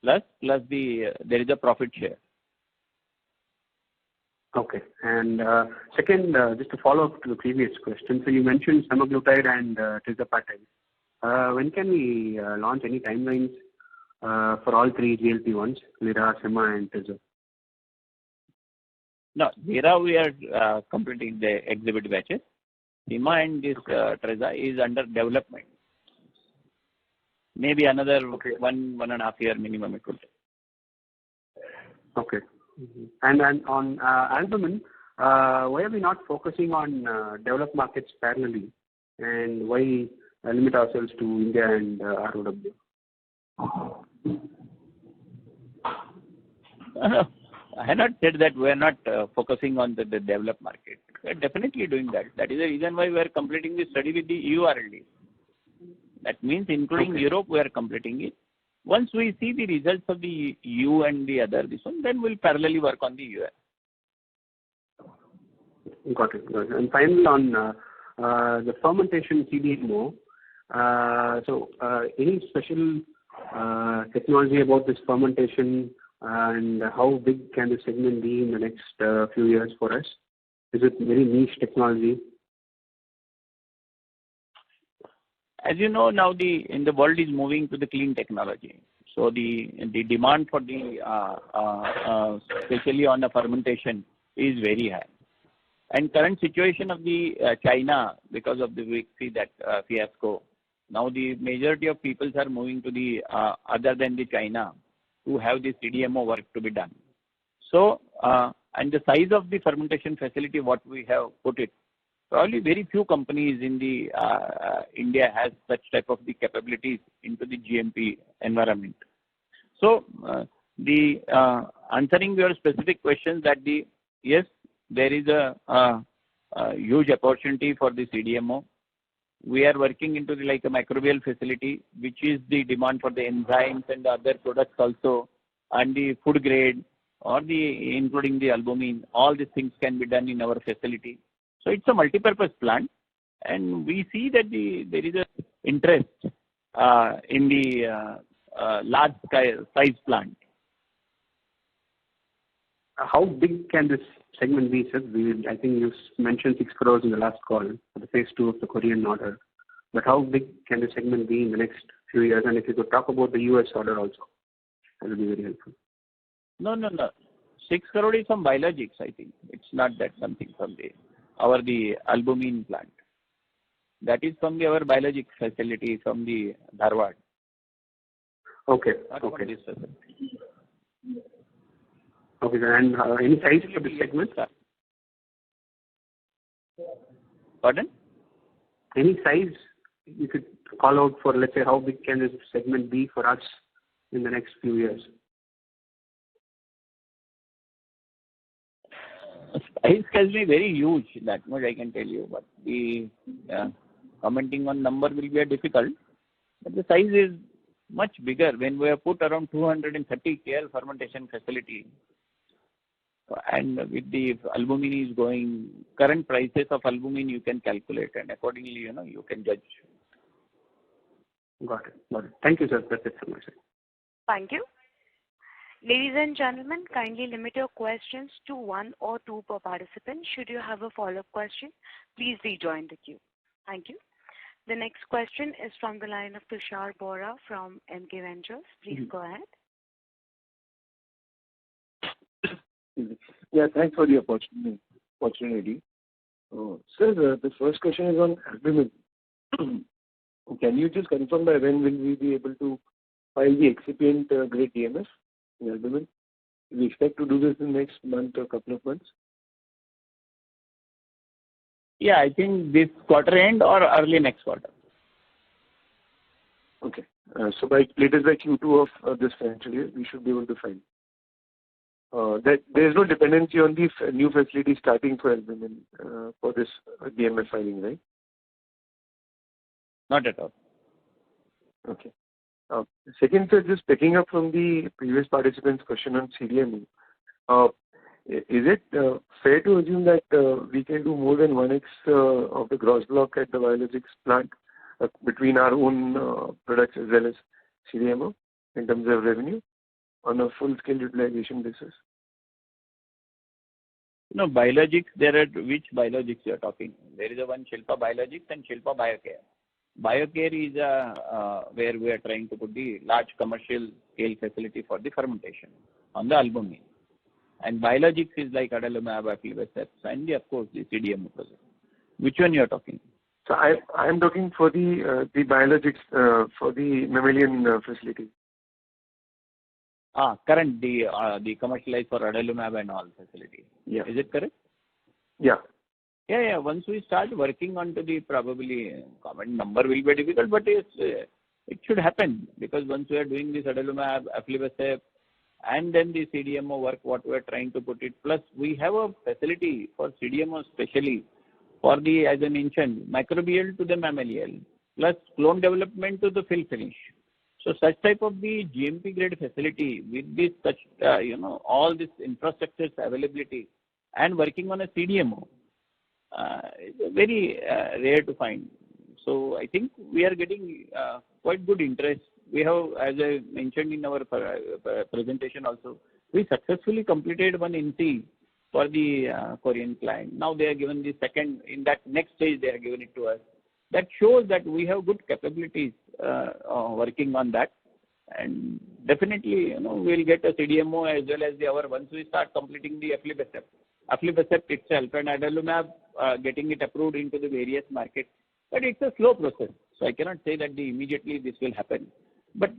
plus there is a profit share. Okay. And second, just to follow up to the previous question, so you mentioned semaglutide and tirzepatide. When can we launch? Any timelines for all 3 GLP-1s, Lira, Sema, and Tirzep? No, Lira we are completing the exhibit batches. Sema and this Treza is under development. Maybe another 1.5 year minimum it will take. Okay. And then on albumin, why are we not focusing on developed markets parallelly, and why limit ourselves to India and ROW? I had not said that we are not focusing on the developed market. We are definitely doing that. That is the reason why we are completing the study with the EU RLD. That means including Europe, we are completing it. Once we see the results of the EU and the other this one, then we'll parallelly work on the US. Got it. And finally on the fermentation CDMO, so any special technology about this fermentation and how big can the segment be in the next few years for us? Is it very niche technology? As you know, now in the world is moving to the clean technology. So the demand for the especially on the fermentation is very high. And current situation of the China, because of the we see that fiasco, now the majority of people are moving to the other than the China to have the CDMO work to be done. So and the size of the fermentation facility what we have put it, probably very few companies in the India has such type of the capabilities into the GMP environment. So the answering your specific questions that yes, there is a huge opportunity for the CDMO. We are working into like a microbial facility, which is the demand for the enzymes and the other products also, and the food grade or including the albumin. All these things can be done in our facility. So it's a multi-purpose plant, and we see that there is a interest in the large size plant. How big can this segment be, sir? I think you mentioned 6 crores in the last call for the phase 2 of the Korean order. But how big can the segment be in the next few years? And if you could talk about the US order also, that would be very helpful. No. 6 crore is from biologics, I think. It's not that something from the albumin plant. That is from our biologics facility from the Dharwad. Okay. Okay, and any size for the segment? Pardon? Any size you could call out for, let's say, how big can this segment be for us in the next few years? size can be very huge, that much I can tell you. But the commenting on number will be difficult. But the size is much bigger when we have put around 230 KL fermentation facility. And with the albumin is going, current prices of albumin you can calculate, and accordingly, you can judge. Got it. Got it. Thank you, sir. That's it from my side. Thank you. Ladies and gentlemen, kindly limit your questions to 1 or 2 per participant. Should you have a follow-up question, please rejoin the queue. Thank you. The next question is from the line of Tushar Bora from MK Ventures. Please go ahead. Yeah, thanks for the opportunity. Sir, the first question is on albumin. Can you just confirm by when will we be able to file the excipient grade DMF in albumin? We expect to do this in the next month or couple of months? Yeah, I think this quarter end or early next quarter. Okay. So latest by Q2 of this financial year, we should be able to file. That there is no dependency on the new facility starting for albumin for this DMF filing, right? Not at all. Okay. Second, sir, just picking up from the previous participant's question on CDMO. Is it fair to assume that we can do more than 1x of the gross block at the biologics plant between our own products as well as CDMO in terms of revenue on a full-scale utilization basis? No, biologics, there are which biologics you are talking? There is a one Shilpa Biologics and Shilpa Biocare. Biocare is where we are trying to put the large commercial scale facility for the fermentation on the albumin. And biologics is like adalimumab, aflibercept, and of course the CDMO project. Which one you are talking? So I am talking for the biologics for the mammalian facility. Current the commercialized for adalimumab and all facility. Yeah. Is it correct? Yeah. Yeah. Once we start working on to the probably comment number will be difficult, but it should happen because once we are doing this adalimumab, aflibercept, and then the CDMO work, what we are trying to put it. Plus, we have a facility for CDMO especially for the, as I mentioned, microbial to the mammalian, plus clone development to the fill finish. So such type of the GMP grade facility with this such, all this infrastructure availability and working on a CDMO is very rare to find. So I think we are getting quite good interest. We have, as I mentioned in our presentation also, we successfully completed one NC for the Korean client. Now they are given the second, in that next stage they are giving it to us. That shows that we have good capabilities working on that. And definitely, we'll get a CDMO as well as our, once we start completing the aflibercept itself and adalimumab, getting it approved into the various markets. But it's a slow process. So I cannot say that immediately this will happen. But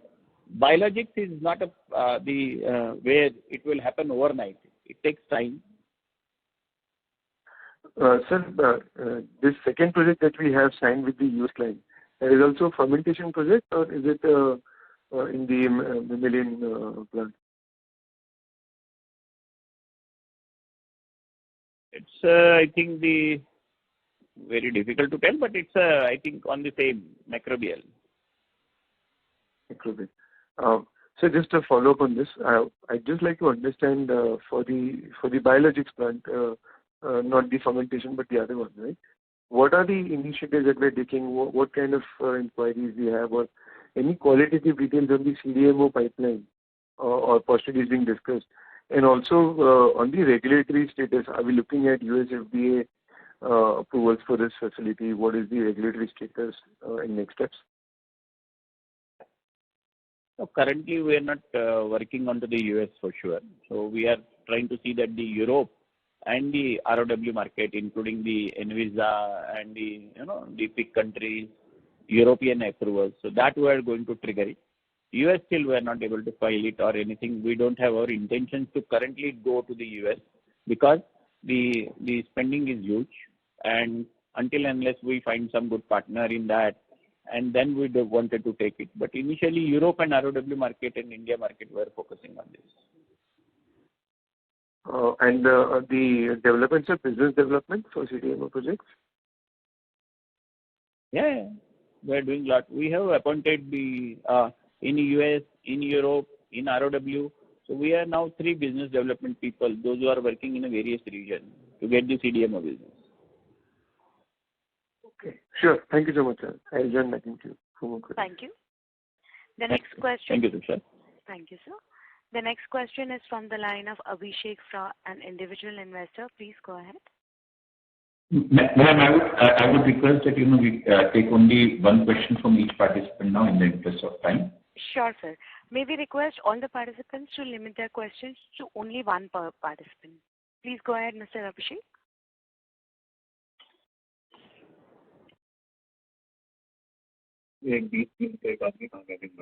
biologics is not where it will happen overnight. It takes time. Sir, this second project that we have signed with the US client, that is also a fermentation project or is it in the mammalian plant? It's, I think, very difficult to tell, but it's, I think, on the same microbial. Microbial. So just a follow-up on this. I'd just like to understand for the biologics plant, not the fermentation, but the other one, right? What are the initiatives that we're taking? What kind of inquiries we have, or any qualitative details on the CDMO pipeline or possibilities being discussed? And also on the regulatory status, are we looking at US FDA approvals for this facility? What is the regulatory status and next steps? So currently, we are not working on to the US for sure. So we are trying to see that the Europe and the ROW market, including the Anvisa and the big countries, European approvals. So that we are going to trigger it. US still we are not able to file it or anything. We don't have our intentions to currently go to the US because the spending is huge, and unless we find some good partner in that, and then we wanted to take it. But initially, Europe and ROW market and India market were focusing on this. And the developments of business development for CDMO projects? Yeah, we are doing a lot. We have appointed the in US, in Europe, in ROW. So we are now 3 business development people, those who are working in a various regions to get the CDMO business. Okay, sure. Thank you so much, sir. I'll join back into you for more questions. Thank you. The next question. Thank you, sir. Thank you, sir. The next question is from the line of Abhishek from an individual investor. Please go ahead. Ma'am, I would request that we take only one question from each participant now in the interest of time. Sure, sir. May we request all the participants to limit their questions to only one per participant. Please go ahead, Mr. Abhishek.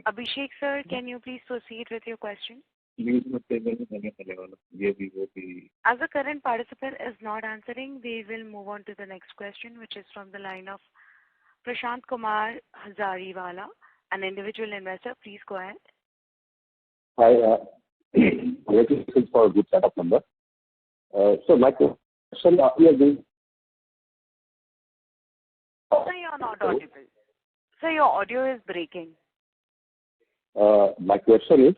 Abhishek, sir, can you please proceed with your question? As the current participant is not answering, we will move on to the next question, which is from the line of Prashant Kumar Hazariwala, an individual investor. Please go ahead. Hi, congratulations for a good set of numbers. So my question here is... Sir, you are not audible. Sir, your audio is breaking. My question is,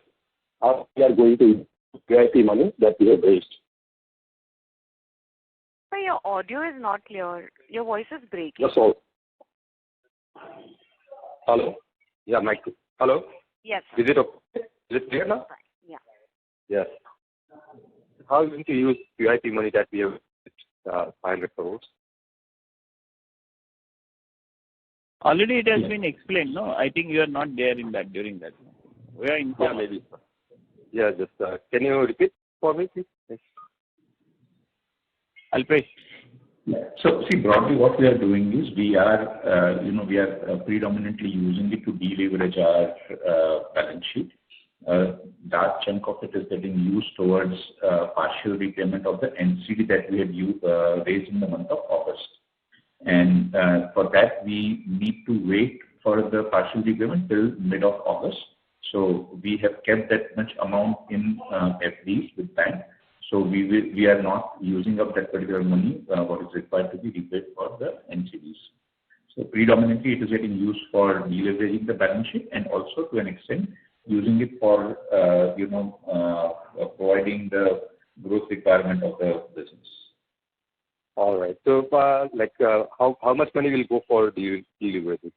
how we are going to use QIP money that we have raised? Sir, your audio is not clear. Your voice is breaking. That's all. Hello? Yeah, Mike. Hello? Yes, sir. Is it okay? Is it clear now? Yeah. Yes. How are we going to use QIP money that we have raised, 500 crores? Already it has been explained, no? I think you are not there in that during that. We are informed. Yeah, maybe. Yeah, just can you repeat for me, please? Yes. Alpesh. So see, broadly what we are doing is we are predominantly using it to deleverage our balance sheet. That chunk of it is getting used towards partial repayment of the NCD that we had raised in the month of August. And for that, we need to wait for the partial repayment till mid of August. So we have kept that much amount in FDs with bank. So we are not using up that particular money, what is required to be repaid for the NCDs. So predominantly it is getting used for deleveraging the balance sheet and also to an extent using it for providing the growth requirement of the business. All right. So how much money will go for deleveraging?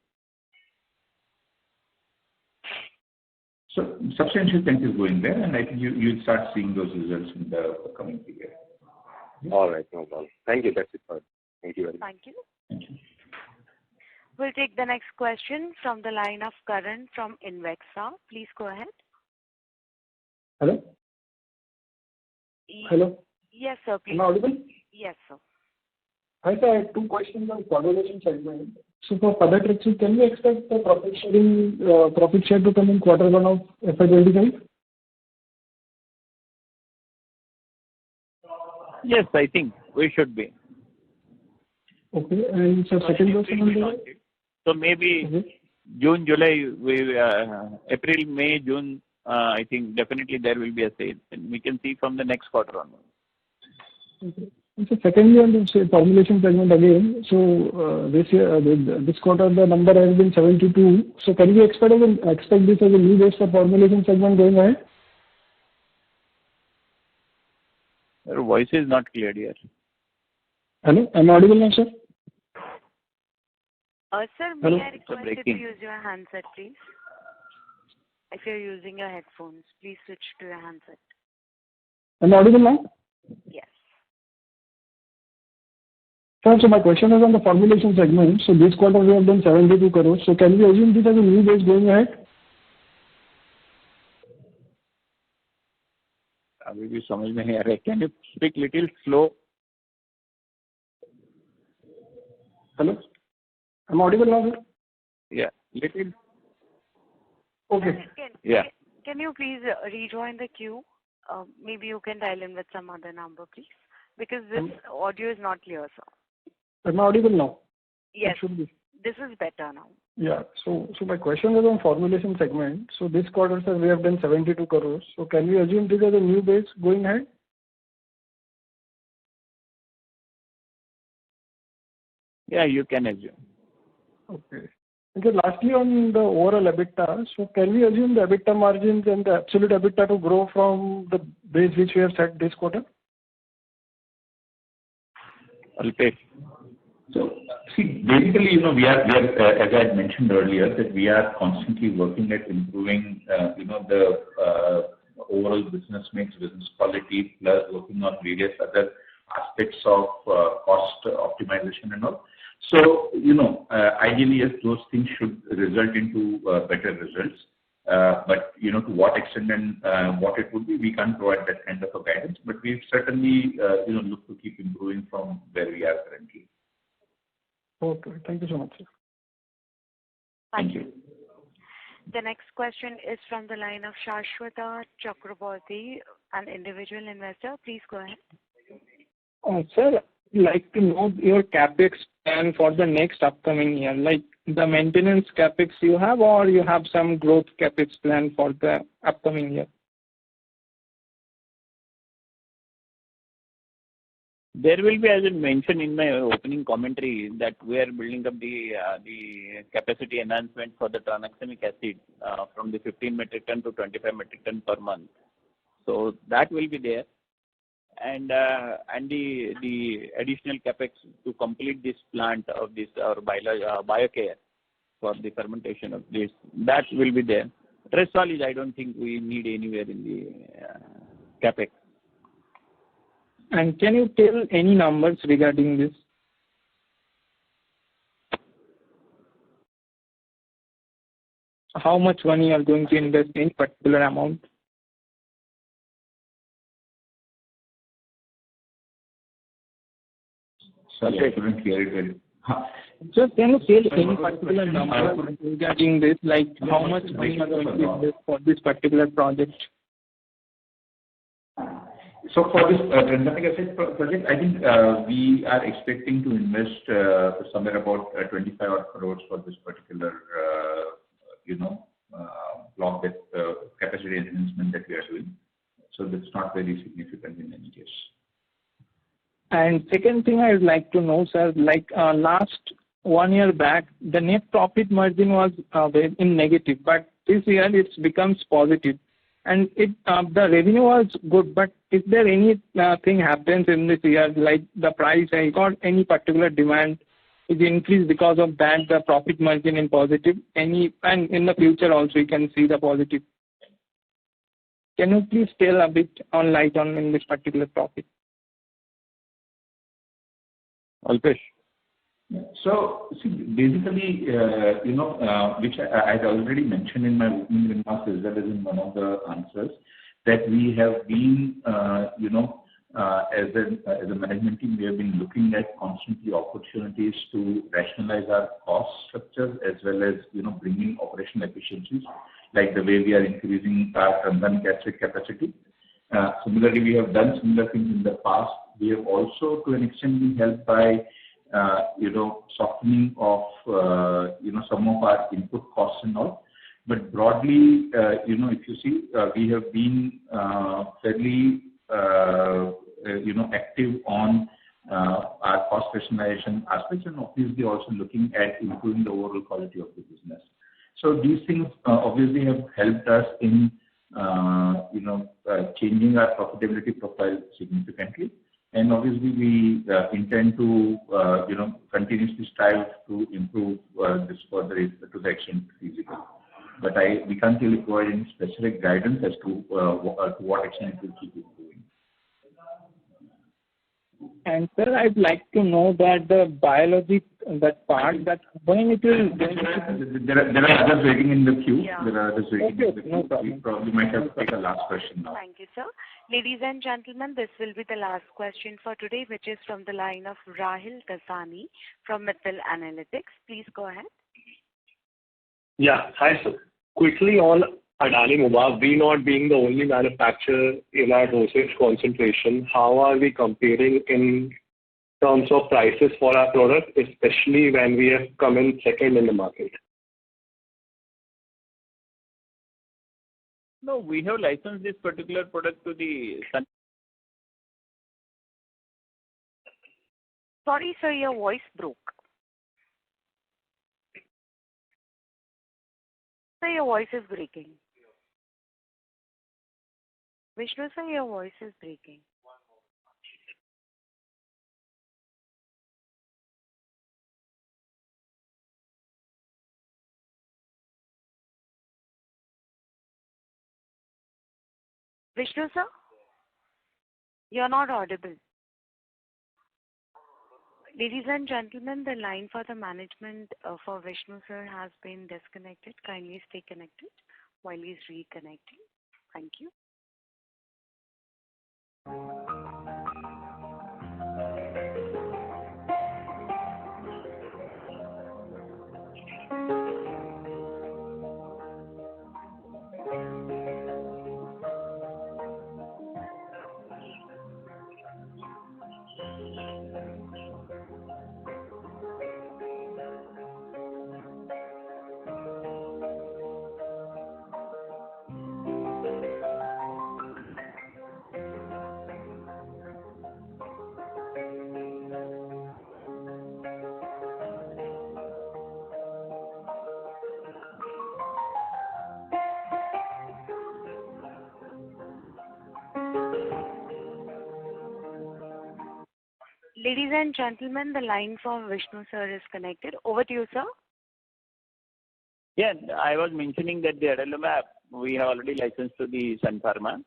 So substantial chunk is going there, and I think you'll start seeing those results in the coming period. All right, no problem. Thank you. That's it, sir. Thank you very much. Thank you. Thank you. We'll take the next question from the line of Karan from Invexa. Please go ahead. Hello? Hello? Yes, sir. Please. Am I audible? Yes, sir. Hi, sir. I have 2 questions on formulation segment. So for further tracking, can we expect the profit share to come in quarter 1 of FY2025? Yes, I think we should be. Okay. And so second question on the... So maybe June, July, April, May, June, I think definitely there will be a sale. And we can see from the next quarter onwards. Okay. And so secondly on the formulation segment again, so this quarter the number has been 72. So can we expect this as a new base for formulation segment going ahead? Your voice is not clear here. Hello? Am I audible now, sir? Sir, may I request you to use your handset, please? If you're using your headphones, please switch to your handset. Am I audible now? Yes. Sir, so my question is on the formulation segment. So this quarter we have done 72 crores. So can we assume this as a new base going ahead? Can you speak little slow? Hello? Am I audible now, sir? Yeah, little. Okay. Can you please rejoin the queue? Maybe you can dial in with some other number, please. Because this audio is not clear, sir. Am I audible now? Yes. It should be. This is better now. Yeah. So my question is on formulation segment. So this quarter, sir, we have done 72 crores. So can we assume this as a new base going ahead? Yeah, you can assume. Okay. And so lastly, on the overall EBITDA, so can we assume the EBITDA margins and the absolute EBITDA to grow from the base which we have set this quarter? Alpesh. So, see, basically, we are, as I had mentioned earlier, that we are constantly working at improving, the overall business mix, business quality, plus working on various other aspects of cost optimization and all. So, ideally, yes, those things should result into better results. But, to what extent and what it would be, we can't provide that kind of a guidance. But we certainly, look to keep improving from where we are currently. Okay. Thank you so much, sir. Thank you. The next question is from the line of Shashwata Chakraborty, an individual investor. Please go ahead. Sir, I'd like to know your capex plan for the next upcoming year, like the maintenance capex you have, or you have some growth capex plan for the upcoming year. There will be, as I mentioned in my opening commentary, that we are building up the capacity enhancement for the tranexamic acid from the 15 metric ton to 25 metric ton per month. So that will be there, and the additional capex to complete this plant of this our biocare for the fermentation of this, that will be there. Rest all is, I don't think we need anywhere in the capex. And can you tell any numbers regarding this? How much money you are going to invest in particular amount? Sorry, I couldn't hear it well. So can you tell any particular number regarding this, like how much money you are going to invest for this particular project? So for this tranexamic acid project, I think we are expecting to invest somewhere about 25 odd crores for this particular, block that capacity enhancement that we are doing. So that's not very significant in any case. And second thing I would like to know, sir, like last 1 year back, the net profit margin was in negative, but this year it becomes positive. And the revenue was good, but is there anything happens in this year, like the price hike or any particular demand is increased because of that, the profit margin in positive? And in the future also you can see the positive. Can you please tell a bit on light on in this particular topic? Alpesh. So, see, basically, which I had already mentioned in my opening remarks as well as in one of the answers, that we have been, as a management team, we have been looking at constantly opportunities to rationalize our cost structures as well as, bringing operational efficiencies, like the way we are increasing our tranexamic acid capacity. Similarly, we have done similar things in the past. We have also, to an extent, been helped by softening of, some of our input costs and all. But broadly, if you see, we have been fairly, active on our cost rationalization aspects and obviously also looking at improving the overall quality of the business. So these things obviously have helped us in, changing our profitability profile significantly. And obviously, we intend to, continuously strive to improve this further to the extent feasible. But we can't really provide any specific guidance as to what extent it will keep improving. And sir, I'd like to know that the biology, that part, that when it will... There are others waiting in the queue. Yeah. There are others waiting in the queue. No problem. We probably might have to take a last question now. Thank you, sir. Ladies and gentlemen, this will be the last question for today, which is from the line of Rahil Dasani from Mittal Analytics. Please go ahead. Yeah, hi sir. Quickly on Adalimumab, we not being the only manufacturer in our dosage concentration, how are we comparing in terms of prices for our product, especially when we have come in second in the market? No, we have licensed this particular product to the... Sorry, sir, your voice broke. Sir, your voice is breaking. Vishnu sir, your voice is breaking. Vishnu sir, you're not audible. Ladies and gentlemen, the line for the management for Vishnu sir has been disconnected. Kindly stay connected while he's reconnecting. Thank you. Ladies and gentlemen, the line for Vishnu sir is connected. Over to you, sir. Yeah, I was mentioning that the adalimumab we have already licensed to the Sun Pharma,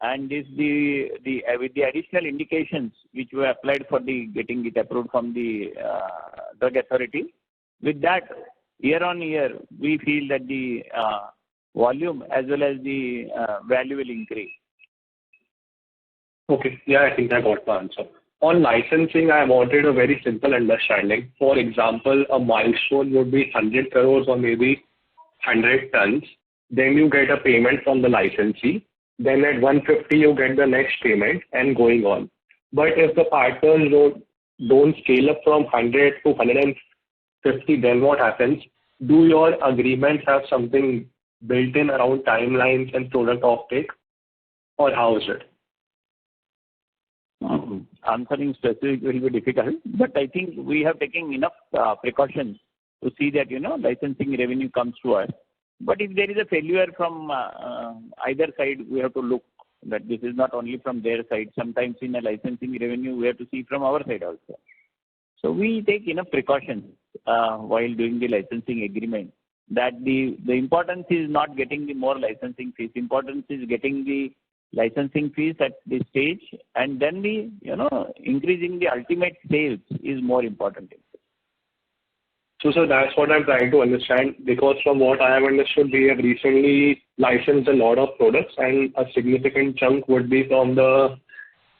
and this with the additional indications which were applied for the getting it approved from the drug authority. With that, year on year, we feel that the volume as well as the value will increase. Okay, yeah, I think I got the answer. On licensing, I wanted a very simple understanding. For example, a milestone would be 100 crores or maybe 100 tons. Then you get a payment from the licensee. Then at 150, you get the next payment and going on. But if the partners don't scale up from 100 to 150, then what happens? Do your agreements have something built in around timelines and product offtake? Or how is it? Answering specific will be difficult, but I think we have taken enough precautions to see that licensing revenue comes to us. But if there is a failure from either side, we have to look that this is not only from their side. Sometimes in a licensing revenue, we have to see from our side also. So we take enough precautions while doing the licensing agreement. That the importance is not getting the more licensing fees. Importance is getting the licensing fees at this stage, and then the increasing the ultimate sales is more important. So that's what I'm trying to understand, because from what I have understood, we have recently licensed a lot of products and a significant chunk would be from the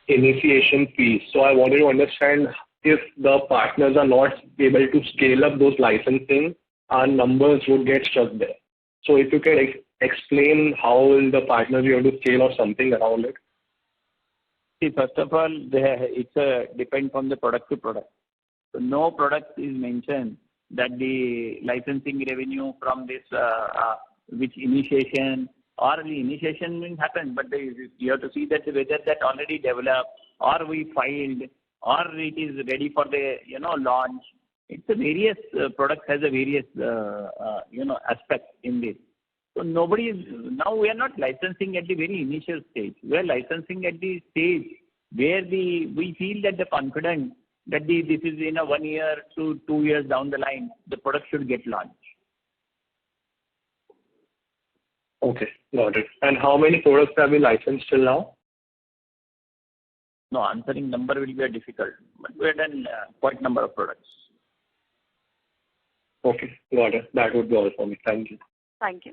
initiation fees. So I wanted to understand if the partners are not able to scale up those licensing, our numbers would get stuck there. So if you can explain how will the partners be able to scale or something around it? See, first of all, it's depends on the product to product. So no product is mentioned that the licensing revenue from this which initiation or the initiation will happen, but you have to see that whether that already developed or we filed or it is ready for the launch. It's a various product has a various aspects in this. So now we are not licensing at the very initial stage. We are licensing at the stage where we feel that the confidence that this is in a 1 year to 2 years down the line, the product should get launched. Okay, got it. And how many products have we licensed till now? No, answering number will be difficult, but we have done quite a number of products. Okay, got it. That would be all for me. Thank you. Thank you.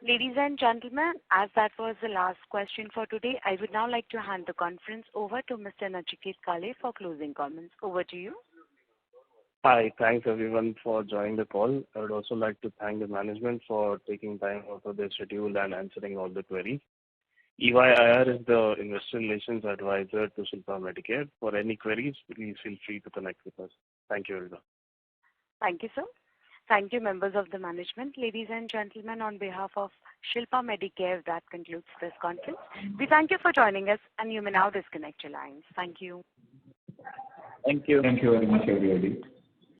Ladies and gentlemen, as that was the last question for today, I would now like to hand the conference over to Mr. Nachiket Kale for closing comments. Over to you. Hi, thanks everyone for joining the call. I would also like to thank the management for taking time out of their schedule and answering all the queries. EYIR is the Investor Relations Advisor to Shilpa Medicare. For any queries, please feel free to connect with us. Thank you, everyone. Thank you, sir. Thank you, members of the management. Ladies and gentlemen, on behalf of Shilpa Medicare, that concludes this conference. We thank you for joining us, and you may now disconnect your lines. Thank you. Thank you. Thank you very much, everybody.